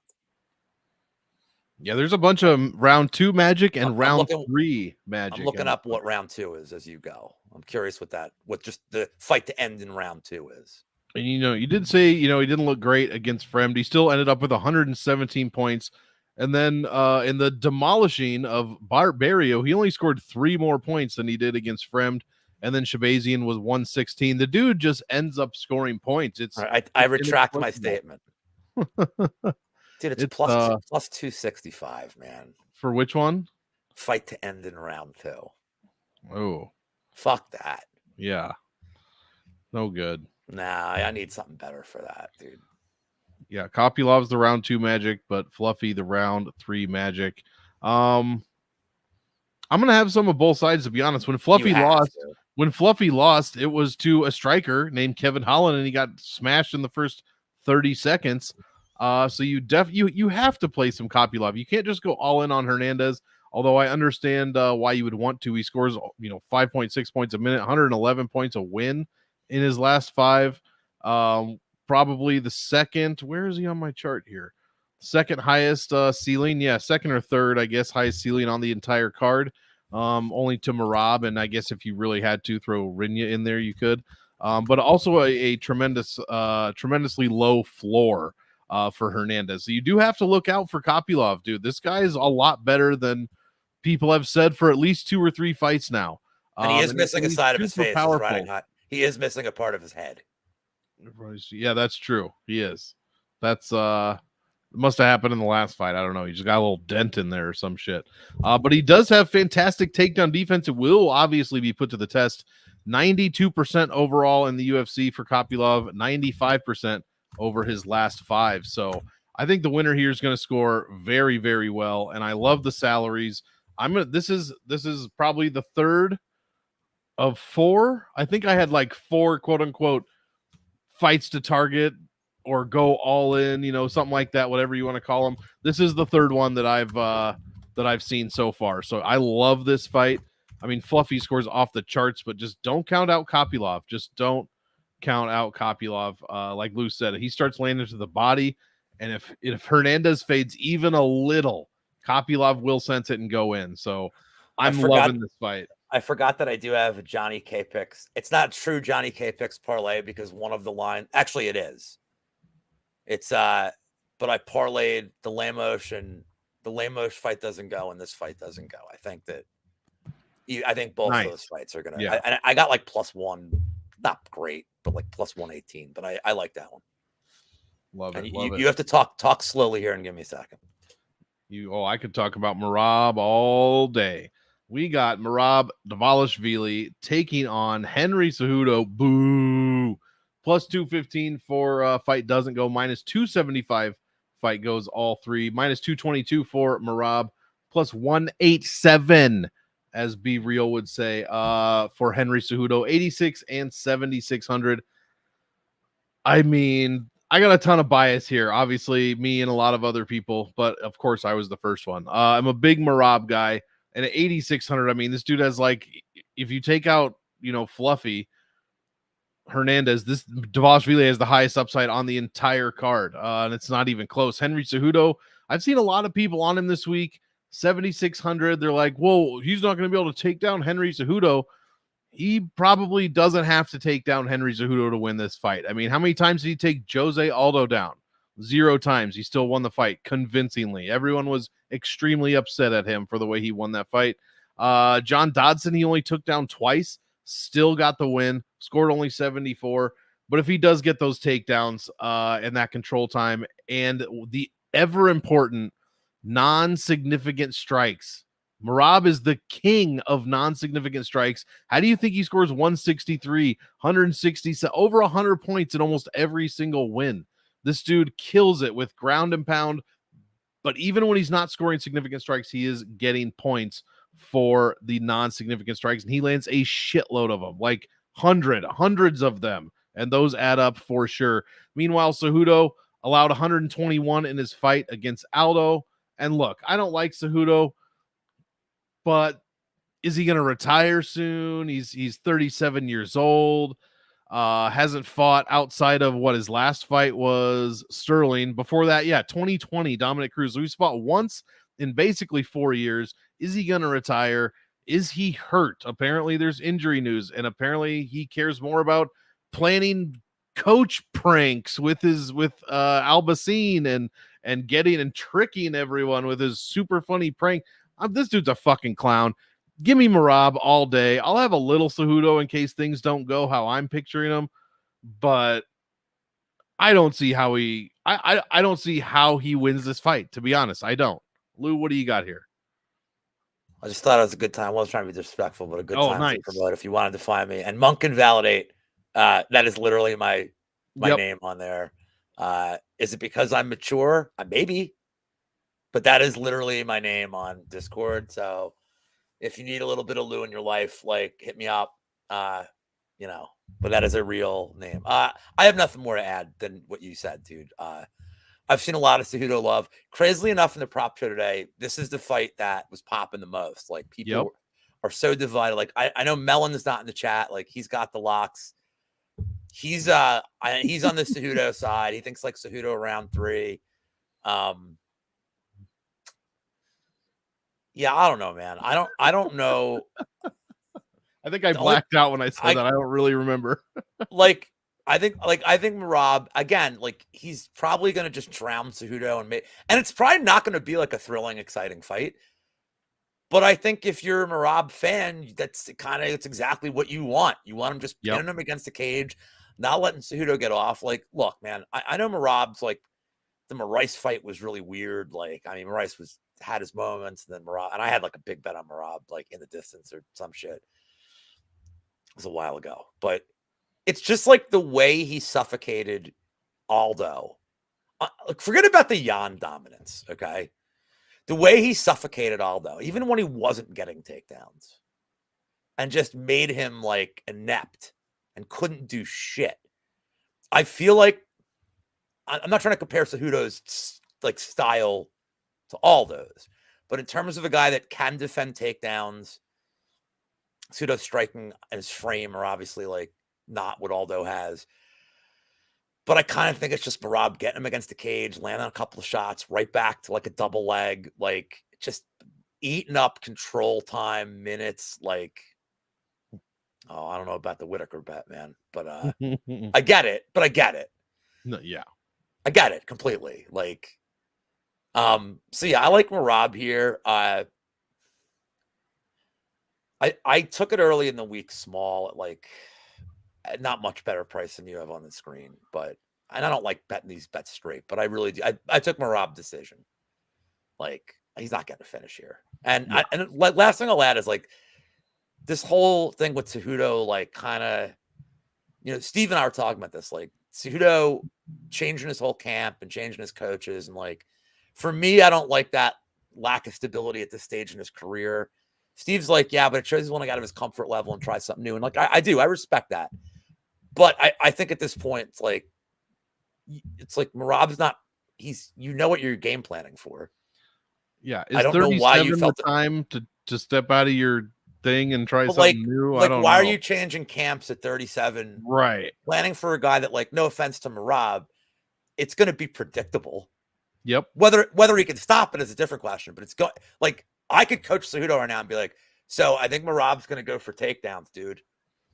Yeah, there's a bunch of round 2 magic and round 3 magic. I'm looking up what round 2 is as you go. I'm curious what just the fight to end in round 2 is. And you did say, he didn't look great against Fremd. He still ended up with 117 points. And then in the demolishing of Barrio, he only scored 3 more points than he did against Fremd. And then Shabazian was 116. The dude just ends up scoring points. I retract my statement. Dude, it's plus 265, man. For which one? Fight to end in round 2. Oh. Fuck that. Yeah. No good. Nah, I need something better for that, dude. Yeah, Kopylov's the round 2 magic, but Fluffy the round 3 magic. I'm gonna have some of both sides, to be honest. When Fluffy lost, it was to a striker named Kevin Holland, and he got smashed in the first 30 seconds. So you have to play some Kopylov. You can't just go all in on Hernandez. Although I understand why you would want to. He scores 5.6 points a minute, 111 points a win in his last 5. Probably the second. Where is he on my chart here? Second highest ceiling. Yeah, second or third, I guess, highest ceiling on the entire card. Only to Marab, and I guess if you really had to throw Rinya in there, you could. But also a tremendously low floor for Hernandez. So you do have to look out for Kopylov, dude. This guy is a lot better than people have said for at least 2 or 3 fights now. And he is missing a side of his face. He is missing a part of his head. Yeah, that's true. He is. That's must have happened in the last fight. I don't know. He just got a little dent in there or some shit. But he does have fantastic takedown defense. It will obviously be put to the test. 92% overall in the UFC for Kopylov, 95% over his last 5. So I think the winner here is going to score very, very well. And I love the salaries. This is probably the third of 4. I think I had like 4 quote unquote fights to target or go all in, something like that, whatever you want to call them. This is the third one that I've seen so far. So I love this fight. I mean, Fluffy scores off the charts, but just don't count out Kopylov. Just don't count out Kopylov. Like Lou said, he starts landing to the body, and if Hernandez fades even a little, Kopylov will sense it and go in. So I'm loving this fight. I forgot that I do have a Johnny K picks. It's not true Johnny K picks parlay because one of the line, actually it is. It's but I parlayed the Lamos and the Lima fight doesn't go and this fight doesn't go. I think both of those fights are gonna. Yeah. I got like +1, not great, but like +118. But I like that one. Love it. You have to talk slowly here and give me a second. I could talk about Merab all day. We got Merab Dvalishvili taking on Henry Cejudo. Boo. +215 for fight doesn't go. -275 fight goes all three. -222 for Merab. +187, as Be Real would say, for Henry Cejudo. 86 and 7,600. I mean, I got a ton of bias here. Obviously, me and a lot of other people, but of course, I was the first one. I'm a big Merab guy, and at 8,600, I mean, this dude has like, if you take out, Fluffy Hernandez, this Dvalishvili has the highest upside on the entire card, and it's not even close. Henry Cejudo, I've seen a lot of people on him this week. 7,600. They're like, whoa, he's not going to be able to take down Henry Cejudo. He probably doesn't have to take down Henry Cejudo to win this fight. I mean, how many times did he take Jose Aldo down? 0 times. He still won the fight convincingly. Everyone was extremely upset at him for the way he won that fight. John Dodson, he only took down twice, still got the win, scored only 74. But if he does get those takedowns and that control time and the ever important non-significant strikes, Merab is the king of non-significant strikes. How do you think he scores 163, 160, over 100 points in almost every single win? This dude kills it with ground and pound, but even when he's not scoring significant strikes, he is getting points for the non-significant strikes, and he lands a shitload of them, like hundreds of them, and those add up for sure. Meanwhile, Cejudo allowed 121 in his fight against Aldo, and look, I don't like Cejudo, but is he going to retire soon? He's 37 years old. Hasn't fought outside of what his last fight was, Sterling. Before that, 2020, Dominic Cruz. He's fought once in basically 4 years. Is he going to retire? Is he hurt? Apparently there's injury news, and apparently he cares more about planning coach pranks with Albacine and getting and tricking everyone with his super funny prank. This dude's a fucking clown. Give me Merab all day. I'll have a little Cejudo in case things don't go how I'm picturing them, but I don't see how I don't see how he wins this fight, to be honest. I don't. Lou, what do you got here? I just thought it was a good time. I wasn't trying to be disrespectful, but a good time nice. to promote if you wanted to find me. And Monk can validate. That is literally my name on there. Is it because I'm mature? Maybe. But that is literally my name on Discord. So if you need a little bit of Lou in your life, like, hit me up. But that is a real name. I have nothing more to add than what you said, dude. I've seen a lot of Cejudo love. Crazily enough, in the prop show today, this is the fight that was popping the most. Like, people are so divided. Like, I know Mellon is not in the chat. Like, he's got the locks. He's on the Cejudo side. He thinks like Cejudo round 3. Yeah, I don't know, man. I don't know. I think I blacked out when I said that. I don't really remember. I think Merab, again, like, he's probably going to just drown Cejudo and it's probably not going to be like a thrilling, exciting fight. But I think if you're a Merab fan, it's exactly what you want. You want him just pinning him against the cage, not letting Cejudo get off. Like, look, man, I know Merab's like, the Moraes fight was really weird. Like, I mean, Moraes had his moments, and then Merab, and I had like a big bet on Merab, like in the distance or some shit. It was a while ago, but it's just like the way he suffocated Aldo. Forget about the Jan dominance, okay? The way he suffocated Aldo, even when he wasn't getting takedowns, and just made him like inept and couldn't do shit. I feel like, I'm not trying to compare Cejudo's like style to Aldo's, but in terms of a guy that can defend takedowns, Cejudo's striking and his frame are obviously like not what Aldo has. But I kind of think it's just Merab getting him against the cage, landing a couple of shots, right back to like a double leg, like just eating up control time, minutes. Like, oh, I don't know about the Whitaker bet, man, but I get it. No, yeah. I get it completely. Like, So yeah, I like Merab here. I took it early in the week small at like not much better price than you have on the screen, but and I don't like betting these bets straight, but I really do. I took Merab decision. Like he's not getting a finish here. And Yeah. Last thing I'll add is like this whole thing with Cejudo, like kind of, Steve and I were talking about this, like Cejudo changing his whole camp and changing his coaches. And like, for me, I don't like that lack of stability at this stage in his career. Steve's like, yeah, but it shows he's want to get out of his comfort level and try something new. And like, I do, I respect that. But I think at this point, it's like Merab's not, what you're game planning for. Yeah. I don't know why you felt the time to step out of your thing and try but something new. I don't why know. are you changing camps at 37? Right. Planning for a guy that, like, no offense to Merab, it's going to be predictable. Yep. Whether he can stop it is a different question, but it's like I could coach Cejudo right now and be like, so I think Merab's going to go for takedowns, dude.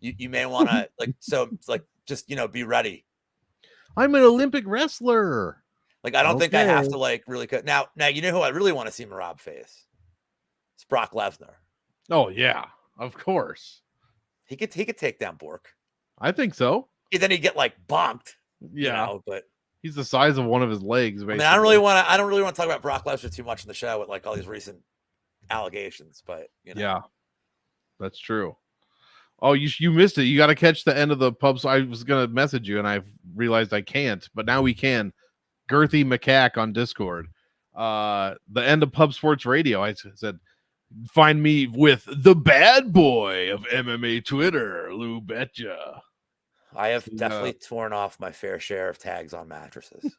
You may want to just be ready. I'm an Olympic wrestler. Like I don't think I have to like really cut now. You know who I really want to see Merab face? It's Brock Lesnar. Oh yeah, of course. He could take down Bork. I think so. Then he'd get like bonked. Yeah, but he's the size of one of his legs. Basically. I mean, I don't really want to talk about Brock Lesnar too much in the show with like all these recent allegations, but yeah, that's true. Oh, you missed it. You got to catch the end of the pub. So I was gonna message you, and I realized I can't, but now we can. Girthy Macaque on Discord. The end of Pub Sports Radio. I said, find me with the bad boy of MMA Twitter, Lou Betya. I have definitely torn off my fair share of tags on mattresses.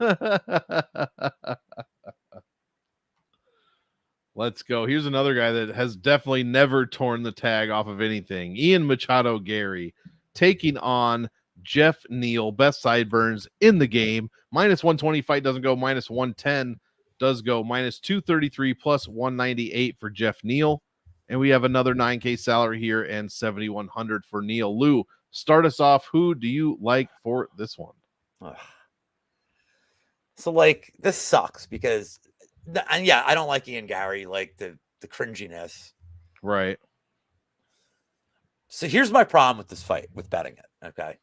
Let's go. Here's another guy that has definitely never torn the tag off of anything. Ian Machado Gary taking on Jeff Neal. Best sideburns in the game. -120 fight doesn't go. -110 does go. -233 plus 198 for Jeff Neal. And we have another 9K salary here and 7,100 for Neal. Lou, start us off. Who do you like for this one? So like this sucks because and yeah, I don't like Ian Gary, like the cringiness. Right. So here's my problem with this fight, with betting it. Okay.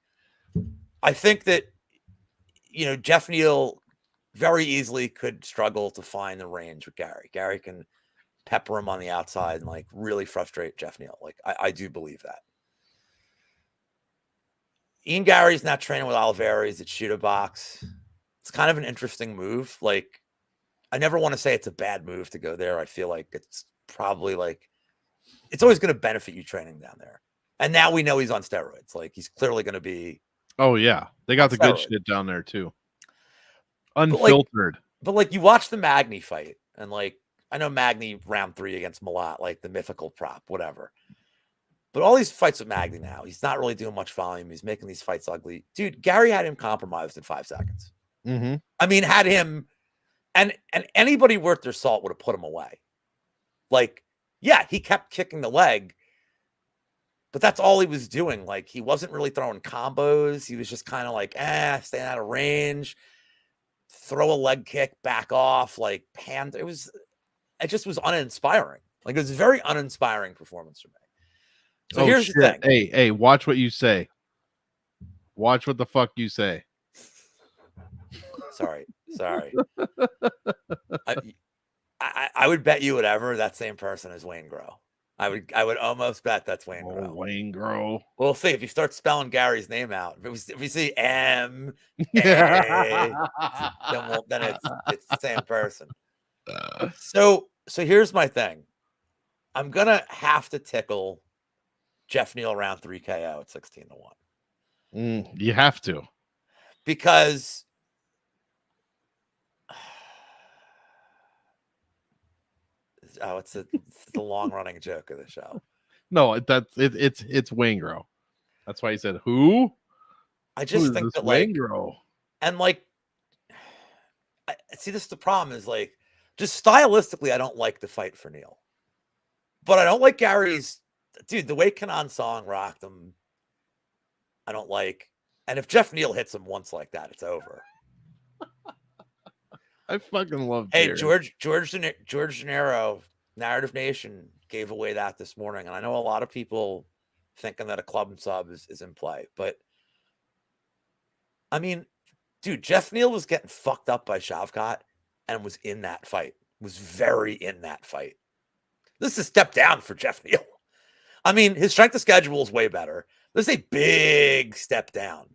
I think that, Jeff Neal very easily could struggle to find the range with Gary. Gary can pepper him on the outside and like really frustrate Jeff Neal. Like I do believe that. Ian Gary's not training with Oliveira. He's at Shooter Box. It's kind of an interesting move. Like, I never want to say it's a bad move to go there. I feel like it's probably like it's always going to benefit you training down there. And now we know he's on steroids. Like he's clearly going to be. Oh yeah, they got the good shit down there too. Unfiltered. But like you watch the Magny fight, and like I know Magny round 3 against Malat, like the mythical prop, whatever. But all these fights with Magny now, he's not really doing much volume. He's making these fights ugly. Dude, Gary had him compromised in 5 seconds. Mm-hmm. I mean, had him. And anybody worth their salt would have put him away. Like, yeah, he kept kicking the leg, but that's all he was doing. Like, he wasn't really throwing combos. He was just kind of like, staying out of range, throw a leg kick, back off, like pan. It just was uninspiring. Like, it was a very uninspiring performance for me. So here's the thing. Hey, watch what you say. Watch what the fuck you say. Sorry. I would bet you whatever that same person is Wayne Grow. I would almost bet that's Wayne Grow. Wayne Grow. We'll see if you start spelling Gary's name out. If we see M, A, then it's the same person. So here's my thing. I'm gonna have to tickle Jeff Neal round 3 KO at 16-1. You have to, because it's the long running joke of the show. No, it's Wayne Grow. That's why he said who. I just think that Wayne Grow, and like, this is the problem is like, just stylistically, I don't like the fight for Neal, but I don't like Gary's. Dude, the way Kanan Song rocked him, I don't like. And if Jeff Neal hits him once like that, it's over. I fucking love Hey, Jared. George De Niro, Narrative Nation gave away that this morning, and I know a lot of people thinking that a club and sub is in play, but I mean, dude, Jeff Neal was getting fucked up by Shavkat and was in that fight. Was very in that fight. This is a step down for Jeff Neal. I mean, his strength of schedule is way better. This is a big step down.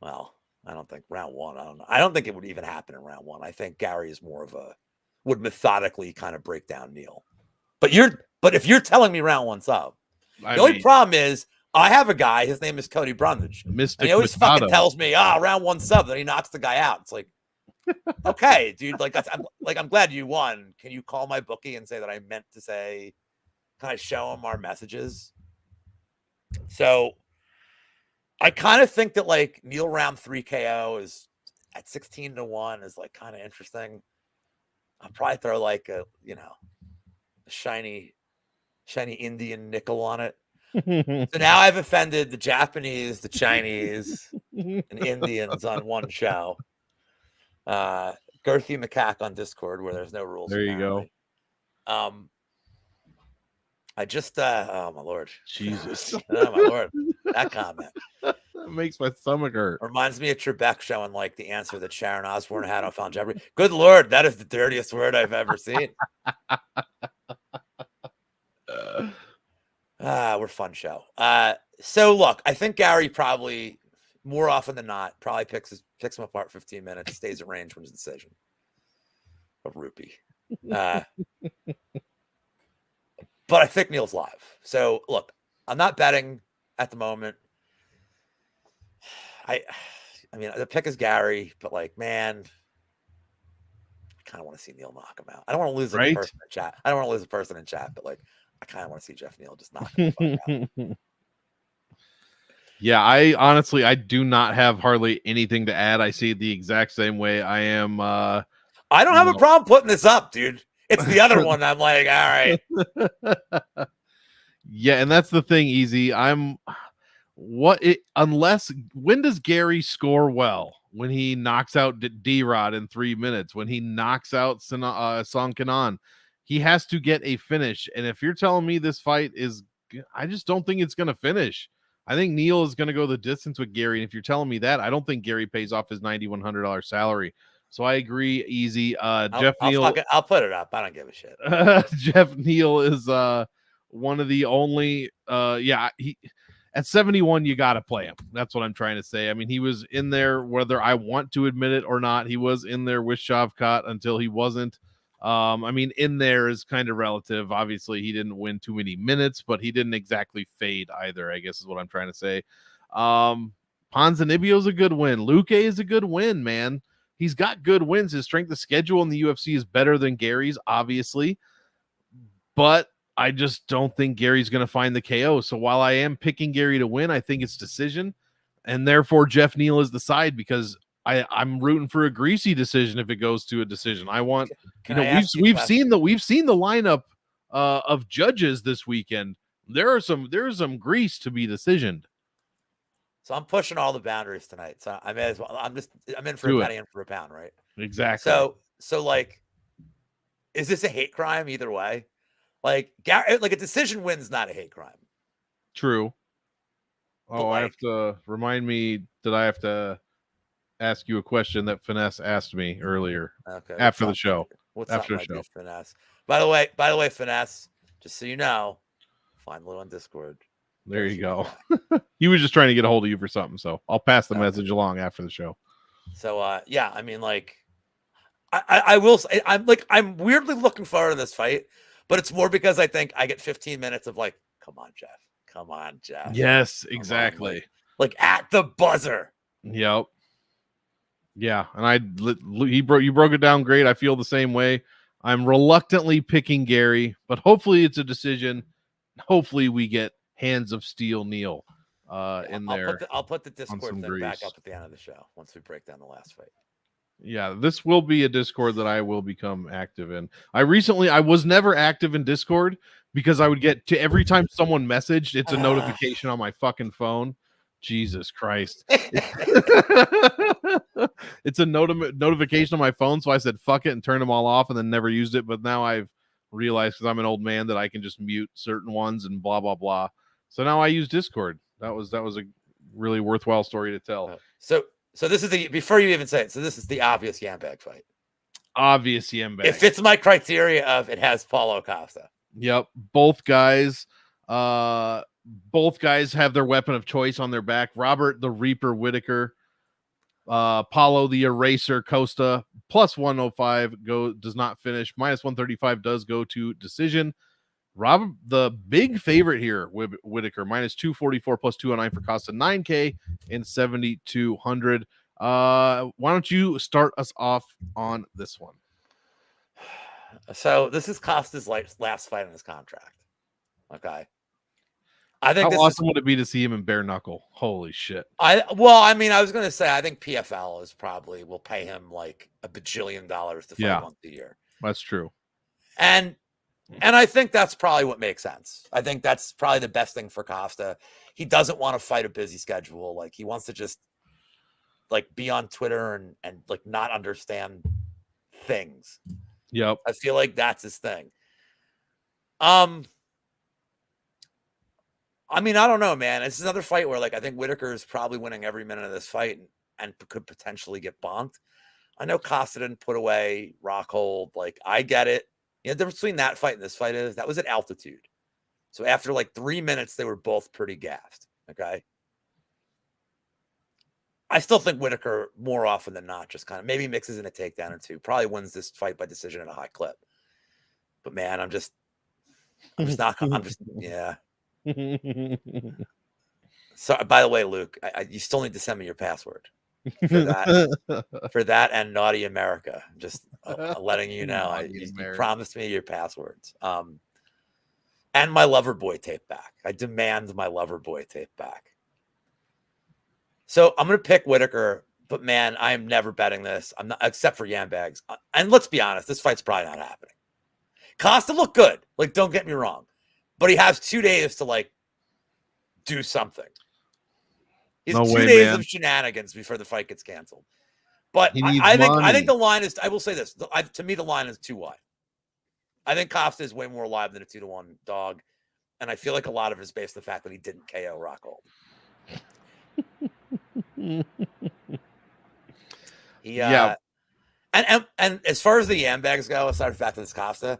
Well, I don't think round one. I don't know. I don't think it would even happen in round one. I think Gary is more of would methodically kind of break down Neal. But if you're telling me round one's up, the only problem is I have a guy. His name is Cody Brundage. Mystic and he always Mikado. fucking tells me, round one sub. Then he knocks the guy out. It's like, okay, dude. Like I'm glad you won. Can you call my bookie and say that I meant to say? Can I show him our messages? So I kind of think that like Neal round 3 KO is at 16-1 is like kind of interesting. I'll probably throw like a shiny Indian nickel on it. So now I've offended the Japanese, the Chinese, and Indians on one show. Girthy Macaque on Discord where there's no rules. There you go. I just oh my lord. Jesus. Oh my lord. That comment. It makes my stomach hurt. Reminds me of Trebek showing like the answer that Sharon Osbourne had on Found Jeopardy. Good lord, that is the dirtiest word I've ever seen. We're fun show. So look, I think Gary probably more often than not probably picks him apart 15 minutes, stays at range, wins the decision. A rupee. But I think Neal's live. So look, I'm not betting at the moment. I mean, the pick is Gary, but like, man, I kind of want to see Neal knock him out. I don't want to lose like a person in chat. I don't want to lose a person in chat, but like, I kind of want to see Jeff Neal just knock him the fuck out. Yeah, I do not have hardly anything to add. I see it the exact same way. I am. I don't have a problem putting this up, dude. It's the other one. I'm like, all right. Yeah, and that's the thing, Easy. When does Gary score well? When he knocks out D-Rod in 3 minutes, when he knocks out Song Kanan, he has to get a finish. And if you're telling me this fight is, I just don't think it's going to finish. I think Neal is going to go the distance with Gary. And if you're telling me that, I don't think Gary pays off his $9,100 salary. So I agree, Easy. Jeff Neal. I'll put it up. I don't give a shit. Jeff Neal is one of the only. He at 71, you got to play him. That's what I'm trying to say. I mean, he was in there, whether I want to admit it or not. He was in there with Shavkat until he wasn't. I mean, in there is kind of relative. Obviously, he didn't win too many minutes, but he didn't exactly fade either, I guess is what I'm trying to say. Ponzinibbio's a good win. Luque is a good win, man. He's got good wins. His strength of schedule in the UFC is better than Gary's, obviously. But I just don't think Gary's going to find the KO. So while I am picking Gary to win, I think it's decision. And therefore, Jeff Neal is the side because I'm rooting for a greasy decision if it goes to a decision. I want, we've seen the lineup of judges this weekend. There's some grease to be decisioned. So I'm pushing all the boundaries tonight. So I may as well. I'm in for a penny and for a pound, right? Exactly. So like, is this a hate crime either way? Like a decision win's not a hate crime. True. Oh, I have to remind me that I have to ask you a question that Finesse asked me earlier. Okay. After the show. What's after the show? Finesse. By the way, Finesse, just so you know, find Lou on Discord. There you go. He was just trying to get a hold of you for something, so I'll pass the message along after the show. So yeah, I mean, like, I will say I'm weirdly looking forward to this fight, but it's more because I think I get 15 minutes of like, come on, Jeff. Yes, exactly. Like at the buzzer. Yep. Yeah, and you broke it down great. I feel the same way. I'm reluctantly picking Gary, but hopefully it's a decision. Hopefully we get Hands of Steel Neal in there. I'll put the Discord thing back up at the end of the show once we break down the last fight. Yeah, this will be a Discord that I will become active in. I was never active in Discord because I would get to every time someone messaged, it's a notification on my fucking phone Jesus Christ. It's a notification on my phone, so I said fuck it and turned them all off and then never used it. But now I've realized, because I'm an old man, that I can just mute certain ones and blah blah blah. So now I use Discord. That was a really worthwhile story to tell. So this is the, before you even say it, so this is the obvious Yambag fight. Obvious Yambag. It fits my criteria of it has Paulo Costa. Yep. Both guys have their weapon of choice on their back. Robert the Reaper Whittaker, Paulo the Eraser Costa, plus 105 does not finish. Minus 135 does go to decision. Rob, the big favorite here, Whittaker, minus 244 plus 209 for Costa, 9K and 7,200. Why don't you start us off on this one? So this is Costa's last fight in his contract. Okay. I think how awesome would it be to see him in bare knuckle? Holy shit. I was going to say, I think PFL will pay him like $1 bajillion to fight once a year. That's true. And I think that's probably what makes sense. I think that's probably the best thing for Costa. He doesn't want to fight a busy schedule. Like, he wants to just like be on Twitter and like not understand things. Yep. I feel like that's his thing. I mean, I don't know, man. It's another fight where, like, I think Whittaker is probably winning every minute of this fight and could potentially get bonked. I know Costa didn't put away Rockhold. Like, I get it. You know, the difference between that fight and this fight is that was at altitude. So after like 3 minutes, they were both pretty gassed. Okay. I still think Whittaker, more often than not, just kind of maybe mixes in a takedown or two. Probably wins this fight by decision at a high clip. But man, I'm just yeah. So, by the way, Luke, you still need to send me your password for that and Naughty America. I'm just letting you know. You promised me your passwords. And my Loverboy tape back. I demand my Loverboy tape back. So I'm going to pick Whittaker, but man, I am never betting this. I'm not, except for Yambags. And let's be honest, this fight's probably not happening. Costa looked good. Like, don't get me wrong. But he has 2 days to, like, do something. He's 2 days of shenanigans before the fight gets canceled. But I think the line is, I will say this, to me, the line is too wide. I think Costa is way more live than a 2-1 dog. And I feel like a lot of it is based on the fact that he didn't KO Rockhold. Yeah. And as far as the Yambags go, aside from the fact that it's Costa,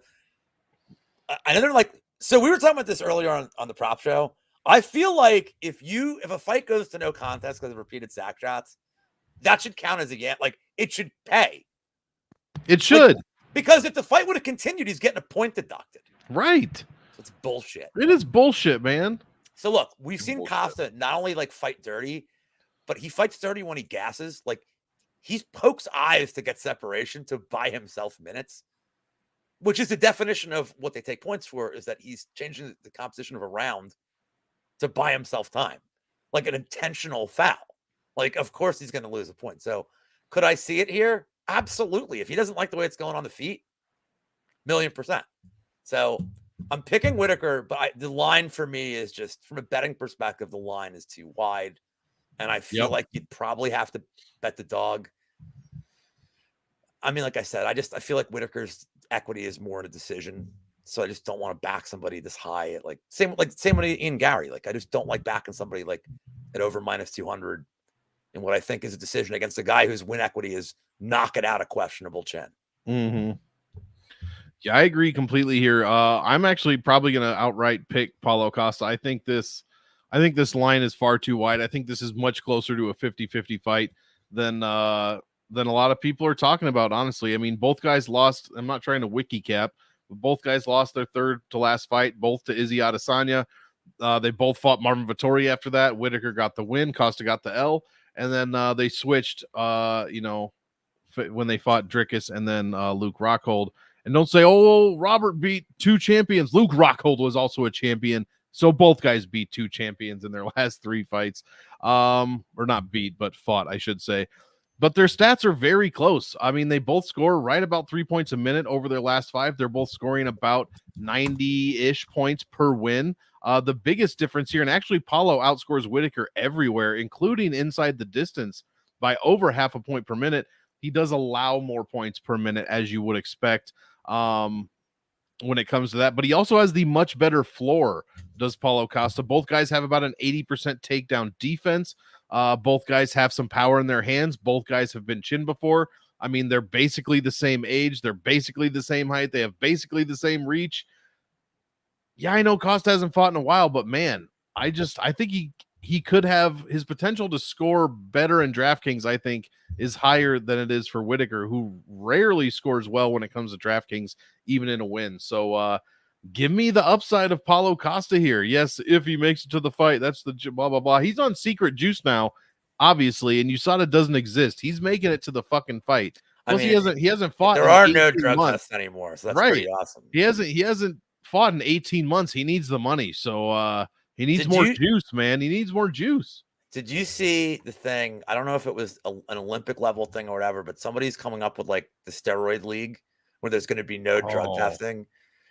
I know they're like, so we were talking about this earlier on the prop show. I feel like if a fight goes to no contest because of repeated sack shots, that should count as like it should pay. It should. Like, because if the fight would have continued, he's getting a point deducted. Right. So it's bullshit. It is bullshit, man. So look, we've seen Costa not only like fight dirty, but he fights dirty when he gasses. Like, he pokes eyes to get separation to buy himself minutes, which is the definition of what they take points for, is that he's changing the composition of a round to buy himself time, like an intentional foul. Like, of course he's going to lose a point. So could I see it here? Absolutely. If he doesn't like the way it's going on the feet, 1,000,000%. So I'm picking Whittaker, but the line for me is just, from a betting perspective, the line is too wide. And I feel like you'd probably have to bet the dog. I mean, like I said, I feel like Whittaker's equity is more in a decision. So I just don't want to back somebody this high at same with Ian Gary. Like, I just don't like backing somebody like at over minus 200 in what I think is a decision against a guy whose win equity is knock it out a questionable chin. Mm-hmm. Yeah, I agree completely here. I'm actually probably going to outright pick Paulo Costa. I think this line is far too wide. I think this is much closer to a 50-50 fight than a lot of people are talking about, honestly. I mean, both guys lost. I'm not trying to wiki cap, but both guys lost their third to last fight, both to Izzy Adesanya. They both fought Marvin Vettori after that. Whittaker got the win, Costa got the L, and then they switched, when they fought Dricus and then Luke Rockhold. And don't say, oh, Robert beat 2 champions. Luke Rockhold was also a champion. So both guys beat 2 champions in their last 3 fights. Or not beat, but fought, I should say. But their stats are very close. I mean, they both score right about 3 points a minute over their last 5. They're both scoring about 90-ish points per win. The biggest difference here, and actually Paulo outscores Whitaker everywhere, including inside the distance by over half a point per minute. He does allow more points per minute, as you would expect when it comes to that. But he also has the much better floor, does Paulo Costa. Both guys have about an 80% takedown defense. Both guys have some power in their hands. Both guys have been chinned before. I mean, they're basically the same age. They're basically the same height. They have basically the same reach. Yeah, I know Costa hasn't fought in a while, but man, I think he could have his potential to score better in DraftKings, I think, is higher than it is for Whitaker, who rarely scores well when it comes to DraftKings, even in a win. So give me the upside of Paulo Costa here. Yes, if he makes it to the fight, that's the blah, blah, blah. He's on secret juice now, obviously, and USADA doesn't exist. He's making it to the fucking fight. Plus, he hasn't fought. There are no drug tests anymore, so that's pretty awesome. He hasn't fought in 18 months. He needs the money. So he needs more juice, man. He needs more juice. Did you see the thing? I don't know if it was an Olympic level thing or whatever, but somebody's coming up with like the steroid league where there's going to be no drug testing.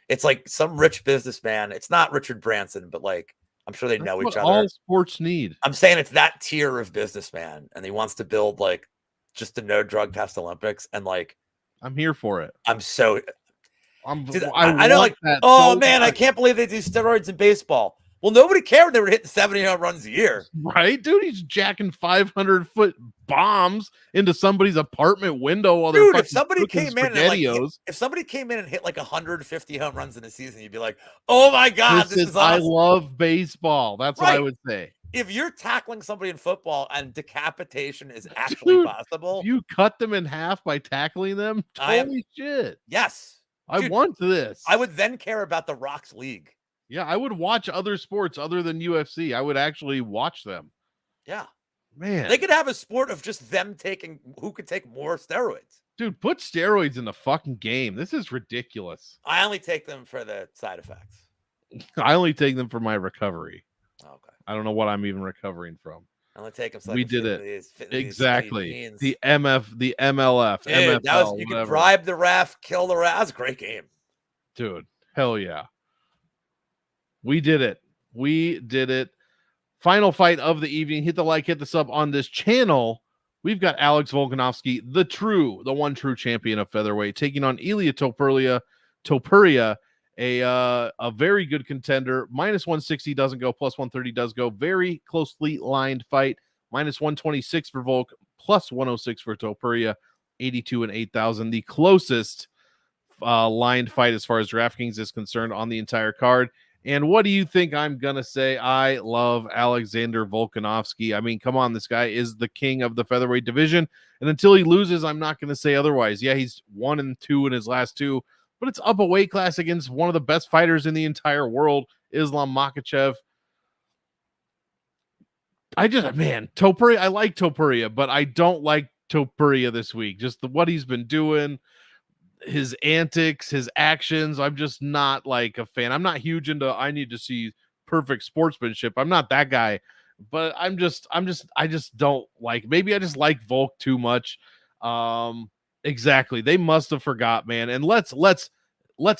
It's like some rich businessman. It's not Richard Branson, but like I'm sure they know each other. All sports need. I'm saying it's that tier of businessman, and he wants to build like just the no drug test Olympics. And like, I'm here for it. I'm so. Dude, I know, like, oh man, I can't believe they do steroids in baseball. Well, nobody cared they were hitting 70 home runs a year, right, dude? He's jacking 500-foot bombs into somebody's apartment window while they're if somebody came in and if somebody came in and hit like 150 home runs in a season, you'd be like, oh my god, this is awesome. I love baseball. That's what I would say. If you're tackling somebody in football and decapitation is actually possible, you cut them in half by tackling them. Holy shit! Yes. I want this. I would then care about the Rocks League. Yeah, I would watch other sports other than UFC. I would actually watch them. Yeah. Man. They could have a sport of just them taking who could take more steroids. Dude, put steroids in the fucking game. This is ridiculous. I only take them for the side effects. I only take them for my recovery. Okay. I don't know what I'm even recovering from. I only take them so we did it. Exactly. The MLF. Dude, MFL, that was, you could bribe the ref, kill the ref. That was a great game. Dude, hell yeah. We did it. We did it. Final fight of the evening. Hit the like, hit the sub on this channel. We've got Alex Volkanovski, the one true champion of featherweight, taking on Elliot Topuria, a very good contender. Minus 160 doesn't go, plus 130 does go. Very closely lined fight. Minus 126 for Volk, plus 106 for Topuria, 82 and 8,000. The closest lined fight as far as DraftKings is concerned on the entire card. And what do you think I'm going to say? I love Alexander Volkanovski. I mean, come on, this guy is the king of the featherweight division. And until he loses, I'm not going to say otherwise. Yeah, he's 1-2 in his last two, but it's up a weight class against one of the best fighters in the entire world, Islam Makhachev. Topuria, I like Topuria, but I don't like Topuria this week. Just what he's been doing, his antics, his actions. I'm just not like a fan. I'm not huge into I need to see perfect sportsmanship. I'm not that guy, but I just don't like, maybe I just like Volk too much. Exactly. They must have forgot, man. And let's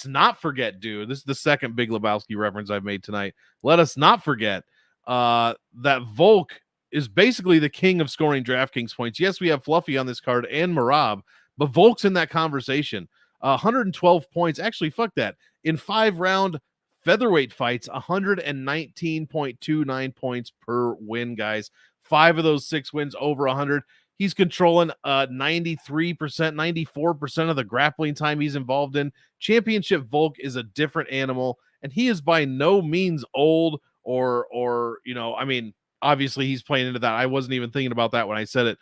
not forget, dude. This is the second Big Lebowski reference I've made tonight. Let us not forget that Volk is basically the king of scoring DraftKings points. Yes, we have Fluffy on this card and Marab, but Volk's in that conversation. 112 points. Actually, fuck that. In 5-round featherweight fights, 119.29 points per win, guys. 5 of those 6 wins over 100. He's controlling 93%, 94% of the grappling time he's involved in. Championship Volk is a different animal, and he is by no means old or I mean, obviously he's playing into that. I wasn't even thinking about that when I said it.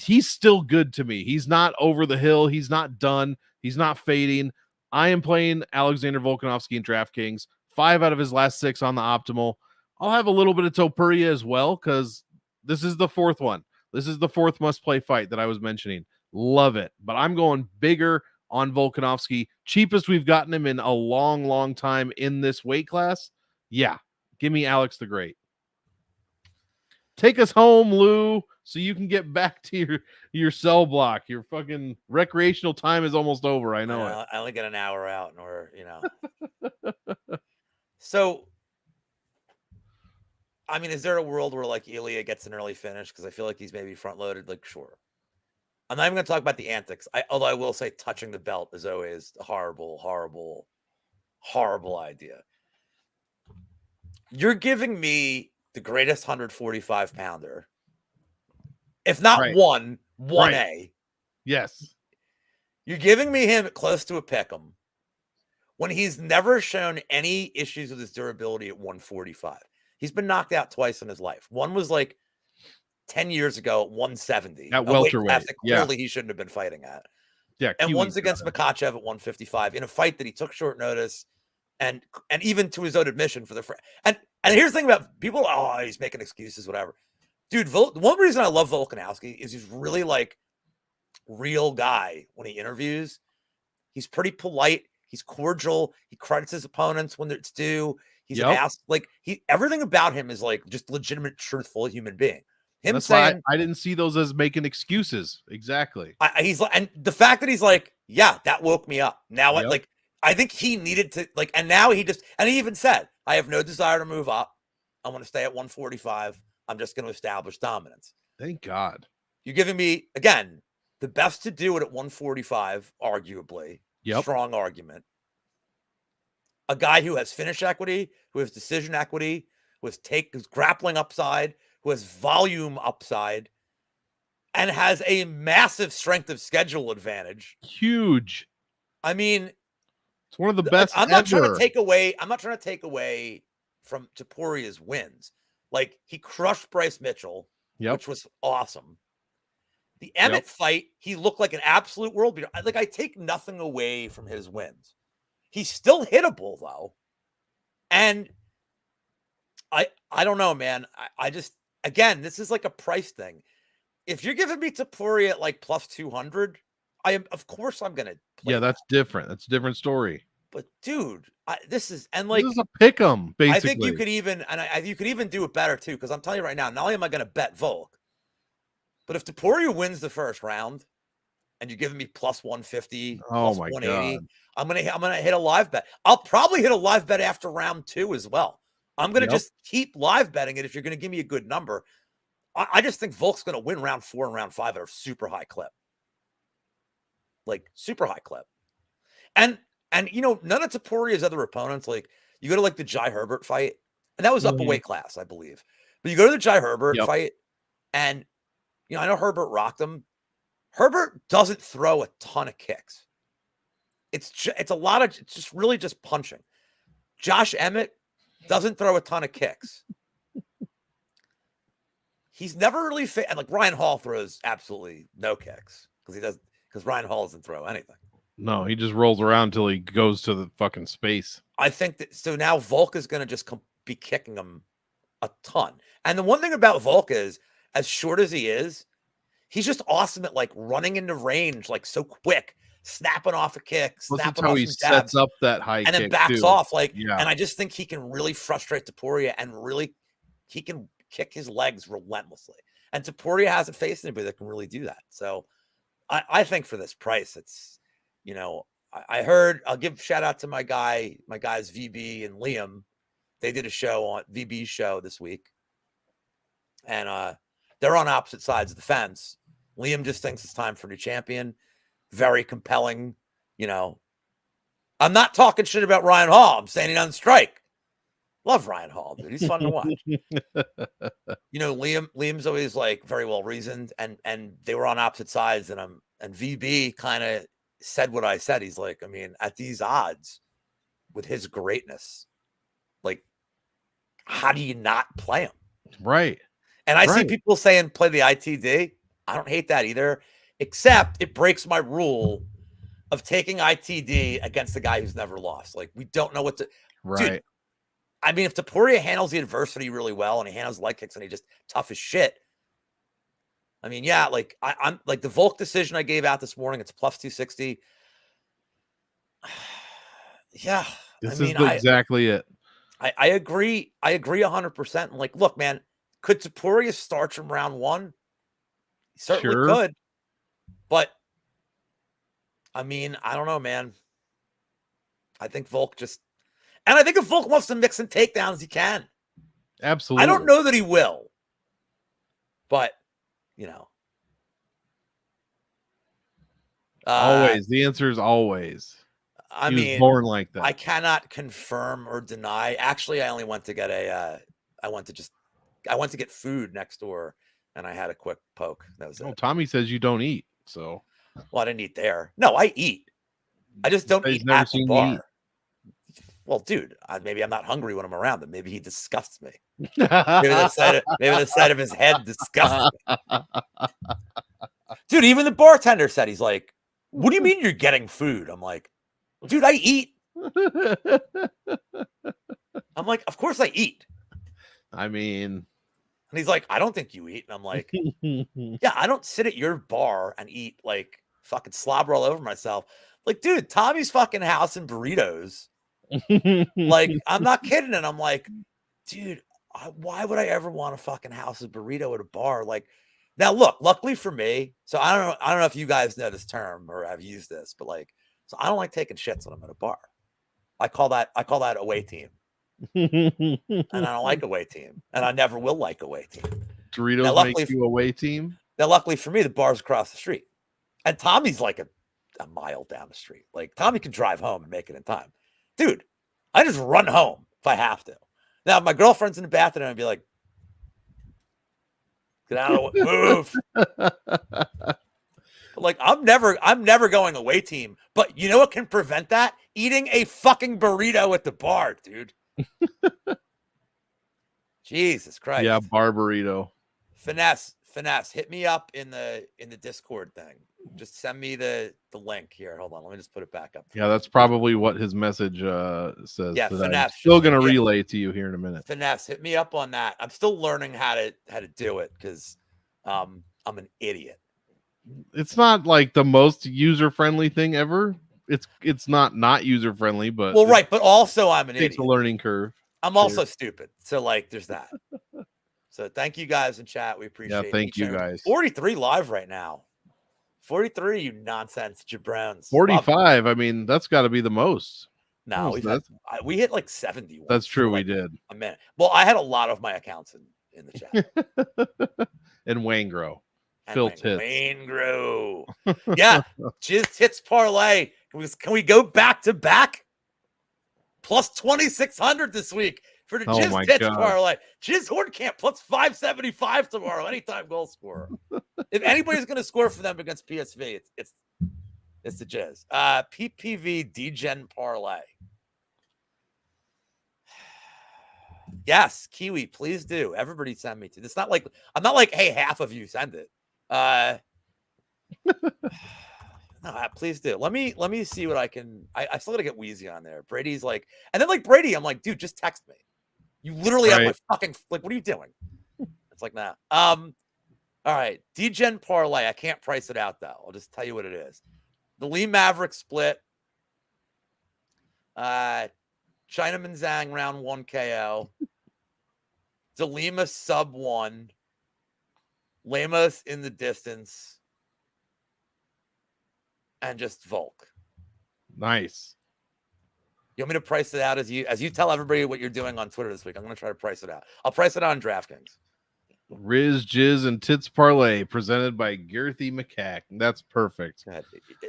He's still good to me. He's not over the hill. He's not done. He's not fading. I am playing Alexander Volkanovski in DraftKings. 5 out of his last 6 on the optimal. I'll have a little bit of Topuria as well, because this is the 4th one. This is the 4th must-play fight that I was mentioning. Love it. But I'm going bigger on Volkanovski. Cheapest we've gotten him in a long, long time in this weight class. Yeah. Give me Alex the Great. Take us home, Lou, so you can get back to your cell block. Your fucking recreational time is almost over. I know it. I only get an hour out, or So I mean, is there a world where like Elliot gets an early finish? Because I feel like he's maybe front loaded. Like, sure. I'm not even going to talk about the antics. Although I will say touching the belt is always a horrible, horrible, horrible idea. You're giving me the greatest 145 pounder. If not Right. 1A. Right. Yes. You're giving me him close to a pick'em when he's never shown any issues with his durability at 145. He's been knocked out twice in his life. One was like 10 years ago at 170. At welterweight. Clearly he shouldn't have been fighting at. Yeah. And one's against Makhachev at 155 in a fight that he took short notice and even to his own admission for the and here's the thing about people, oh, he's making excuses, whatever. Dude, one reason I love Volkanovski is he's really like real guy when he interviews. He's pretty polite. He's cordial. He credits his opponents when it's due. He's asked, like, everything about him is like just legitimate, truthful human being. Him That's saying, why I didn't see those as making excuses. Exactly. He's like, and the fact that he's like, yeah, that woke me up. Now, like, I think he needed to, like, and now he even said, I have no desire to move up. I want to stay at 145. I'm just going to establish dominance. Thank God. You're giving me, again, the best to do it at 145, arguably. Strong argument. A guy who has finish equity, who has decision equity, who's grappling upside, who has volume upside, and has a massive strength of schedule advantage. Huge. I mean, it's one of the best. I'm not trying to take away from Topuria's wins. Like, he crushed Bryce Mitchell, which was awesome. The Emmett fight, he looked like an absolute world beater. Like, I take nothing away from his wins. He's still hittable, though. And I don't know, man. I just, again, this is like a price thing. If you're giving me Topuria at like plus 200, of course I'm going to play. Yeah, that's different. That's a different story. But dude, this is a pick 'em, basically. I think you could even, you could even do it better too. Because I'm telling you right now, not only am I going to bet Volk, but if Topuria wins the first round, and you're giving me plus 150, plus 180, God. I'm gonna hit a live bet. I'll probably hit a live bet after round 2 as well. I'm gonna just keep live betting it if you're gonna give me a good number. I just think Volk's gonna win round 4 and round 5 at a super high clip. Like, super high clip. And you know, none of Topuria's other opponents, like, you go to like the Jai Herbert fight, and that was up a weight class, I believe. But you go to the Jai Herbert fight, and you know, I know Herbert rocked him. Herbert doesn't throw a ton of kicks. It's just really just punching. Josh Emmett doesn't throw a ton of kicks. He's never really and like Ryan Hall throws absolutely no kicks because Ryan Hall doesn't throw anything. No, he just rolls around until he goes to the fucking space. I think that so now Volk is going to just be kicking him a ton. And the one thing about Volk is, as short as he is, he's just awesome at like running into range, like so quick, snapping off a kick, snapping off he some jabs, sets up that high and then kick backs too. off. Like, and I just think he can really frustrate Topuria, and really he can kick his legs relentlessly. And Topuria hasn't faced anybody that can really do that. So I think for this price, it's, you know, I heard, I'll give shout out to my guys VB and Liam. They did a show on VB's show this week, and they're on opposite sides of the fence. Liam just thinks it's time for a new champion. Very compelling. You know, I'm not talking shit about Ryan Hall. I'm saying he doesn't strike. Love Ryan Hall, dude. He's fun to watch. You know, Liam's always like very well reasoned, and they were on opposite sides, and VB kind of said what I said. He's like, I mean, at these odds, with his greatness, like, how do you not play him? Right. And I see people saying play the ITD. I don't hate that either, except it breaks my rule of taking ITD against the guy who's never lost. Like, we don't know what to. Right. Dude, I mean, if Topuria handles the adversity really well, and he handles leg kicks, and he just tough as shit. I mean, yeah, like I'm like the Volk decision I gave out this morning. It's plus 260. Yeah, This I mean, is exactly it. I agree. I agree 100%. And like, look, man, could Topuria start from round 1? He certainly could. But I mean, I don't know, man. I think Volk just, and I think if Volk wants to mix in takedowns, he can. Absolutely. I don't know that he will, but you know, always. The answer is always. I He was mean, born like that. I cannot confirm or deny. Actually, I only went to get I went to get food next door, and I had a quick poke. That was it. Tommy says you don't eat, so. Well, I didn't eat there. No, I eat. I just don't eat never at the seen bar. you eat. Well, dude, maybe I'm not hungry when I'm around him. Maybe he disgusts me. Maybe the sight of his head disgusts me. Dude, even the bartender said, he's like, "What do you mean you're getting food?" I'm like, "Dude, I eat." I'm like, "Of course I eat." I mean, and he's like, "I don't think you eat." And I'm like, "Yeah, I don't sit at your bar and eat like fucking slobber all over myself." Like, dude, Tommy's fucking house and burritos. Like, I'm not kidding. And I'm like, dude, why would I ever want a fucking house of burrito at a bar? Like, now look, luckily for me, so I don't know if you guys know this term or have used this, but like, so I don't like taking shits when I'm at a bar. I call that away team. And I don't like away team. And I never will like away team. Doritos makes you away team? Now, luckily for me, the bar's across the street. And Tommy's like a mile down the street. Like, Tommy can drive home and make it in time. Dude, I just run home if I have to. Now, if my girlfriend's in the bathroom, I'd be like, get out of the move. Like, I'm never going away team. But you know what can prevent that? Eating a fucking burrito at the bar, dude. Jesus Christ. Yeah, bar burrito. Finesse. Hit me up in the Discord thing. Just send me the link here. Hold on, let me just put it back up. Yeah, that's probably what his message says. Yeah, I'm still gonna relay to you here in a minute. Finesse, hit me up on that. I'm still learning how to do it because I'm an idiot. It's not like the most user-friendly thing ever. It's not user-friendly, but well, right. But also, I'm an idiot. It's a learning curve. I'm also stupid. So like, there's that. So thank you guys in chat. We appreciate it. Yeah, thank you guys. 43 live right now. 43, you nonsense jabrones. 45. I mean, that's got to be the most. No, we hit like 70. That's true. Like we did a minute. Well, I had a lot of my accounts in the chat. And Wangro. Phil Tits. Wangro. Yeah. Jizz Tits parlay. Can we go back to back? Plus 2,600 this week for the Jizz Tits parlay. Jizz Hornkamp plus 575 tomorrow. Anytime goal scorer. If anybody's going to score for them against PSV, it's the Jizz. PPV DGen parlay. Yes, Kiwi, please do. Everybody send me to. It's not like I'm not like, hey, half of you send it. No, please do. Let me see what I can. I still gotta get Wheezy on there. Brady's like, and then like Brady, I'm like, dude, just text me. You literally have my fucking like. What are you doing? It's like, nah. All right, DGen parlay. I can't price it out though. I'll just tell you what it is. The Lee Maverick split. Chinaman Zhang round 1 KO. Lima sub 1. Lemos in the distance. And just Volk. Nice. You want me to price it out as you tell everybody what you're doing on Twitter this week? I'm going to try to price it out. I'll price it out on DraftKings. Riz, Jizz, and Tits Parlay presented by Girthy McCack. That's perfect.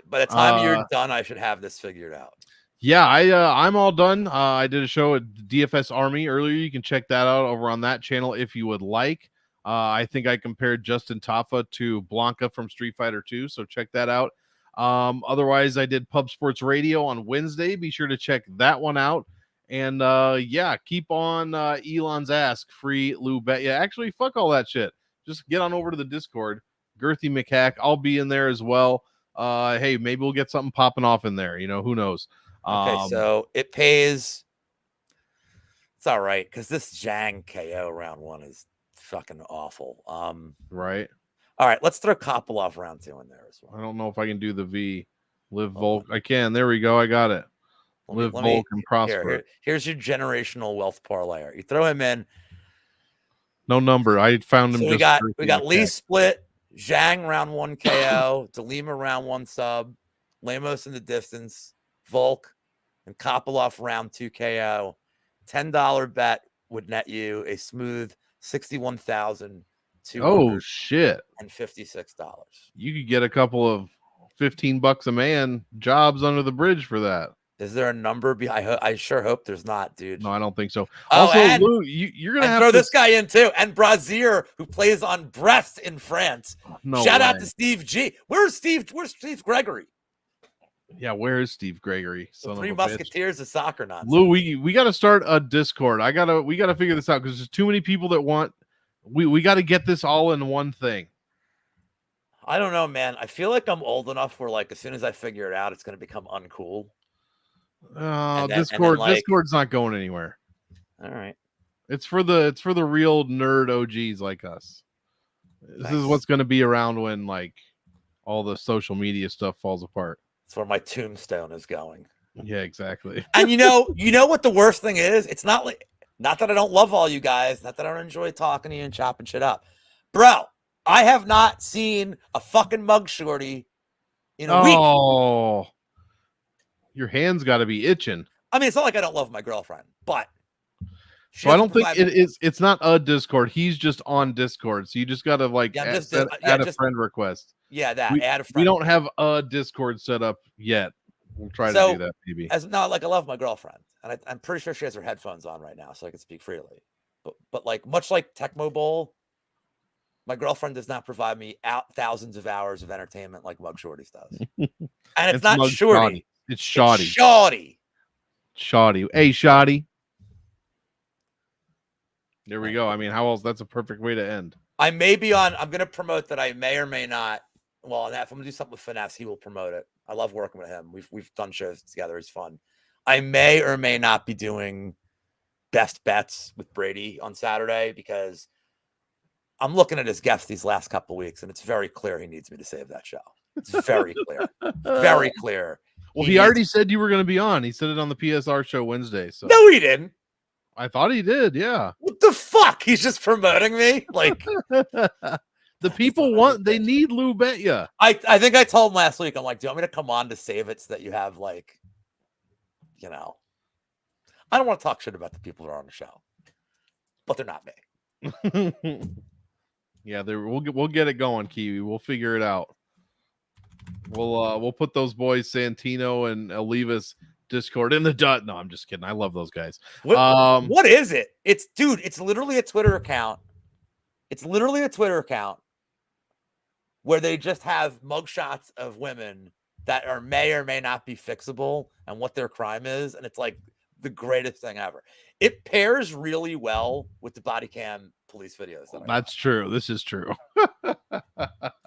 By the time you're done, I should have this figured out. Yeah, I'm all done. I did a show at DFS Army earlier. You can check that out over on that channel if you would like. I think I compared Justin Taffa to Blanca from Street Fighter 2, so check that out. Otherwise, I did Pub Sports Radio on Wednesday. Be sure to check that one out. And yeah, keep on Elon's Ask free Lou Betya. Actually, fuck all that shit. Just get on over to the Discord. Girthy McCack. I'll be in there as well. Hey, maybe we'll get something popping off in there. You know, who knows? Okay, so it pays. It's all right because this Jeang KO round 1 is fucking awful. Right. All right, let's throw Kopylov round 2 in there as well. I don't know if I can do the V. Live Volk. I can. There we go. I got it. Live Volk and prosper. Here's your generational wealth parlayer. You throw him in. No number. I found him. So we got Lee split, Jeang round 1 KO, Lima round 1 sub, Lemos in the distance, Volk, and Kopylov round 2 KO. $10 bet, would net you a smooth Oh shit! $61,256. You could get a couple of $15 a man jobs under the bridge for that. Is there a number? I sure hope there's not, dude. No, I don't think so. Oh, Also, and, Lou, you're gonna have throw to this guy in too, and Brazier, who plays on Brest in France. Shout out to Steve G. Where's Steve Gregory? Yeah, where is Steve Gregory? The Three Musketeers of soccer nonsense. Lou, we got to start a Discord. We gotta figure this out because there's too many people that want. We got to get this all in one thing. I don't know, man. I feel like I'm old enough where, like, as soon as I figure it out, it's going to become uncool. Discord's not going anywhere. All right. It's for the real nerd OGs like us. This is what's going to be around when like all the social media stuff falls apart. It's where my tombstone is going. Yeah, exactly. And you know what the worst thing is? It's not that I don't love all you guys, not that I don't enjoy talking to you and chopping shit up. Bro, I have not seen a fucking mug shorty in a week. Oh, your hands got to be itching. I mean, it's not like I don't love my girlfriend, but so I don't think it's not a Discord. He's just on Discord. So you just got to like add a friend request. Yeah, add a friend. We don't have a Discord set up yet. We'll try to do that maybe. I love my girlfriend, and I'm pretty sure she has her headphones on right now, so I can speak freely. But like much like Tecmo Bowl, my girlfriend does not provide me thousands of hours of entertainment like Mug Shorties does. And it's not shorty. It's shoddy. Shoddy. Hey, shoddy. There we go. I mean, how else? That's a perfect way to end. I may be on. I'm going to promote that I may or may not. Well, if I'm going to do something with Finesse, he will promote it. I love working with him. We've done shows together. It's fun. I may or may not be doing best bets with Brady on Saturday because I'm looking at his guests these last couple of weeks, and it's very clear he needs me to save that show. It's very clear. Very clear. Well, he already said you were going to be on. He said it on the PSR show Wednesday. So no, he didn't. I thought he did. Yeah. What the fuck? He's just promoting me. Like the people they need Lou Betya. I think I told him last week. I'm like, do you want me to come on to save it so that you have like, I don't want to talk shit about the people that are on the show, but they're not me. Yeah, we'll get it going, Kiwi. We'll figure it out. We'll put those boys Santino and Olivas Discord in the dot. No, I'm just kidding. I love those guys. What is it? It's literally a Twitter account. It's literally a Twitter account where they just have mugshots of women that may or may not be fixable and what their crime is, and it's like the greatest thing ever. It pairs really well with the body cam police videos. That's true. This is true.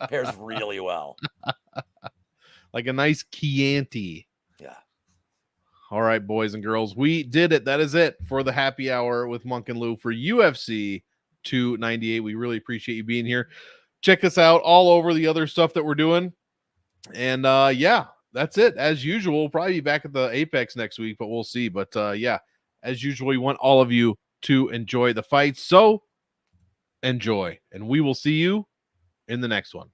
Pairs really well. Like a nice Chianti. Yeah. All right, boys and girls, we did it. That is it for the happy hour with Monk and Lou for UFC 298. We really appreciate you being here. Check us out all over the other stuff that we're doing. And yeah, that's it. As usual, we'll probably be back at the Apex next week, but we'll see. But yeah, as usual, we want all of you to enjoy the fight. So enjoy, and we will see you in the next one.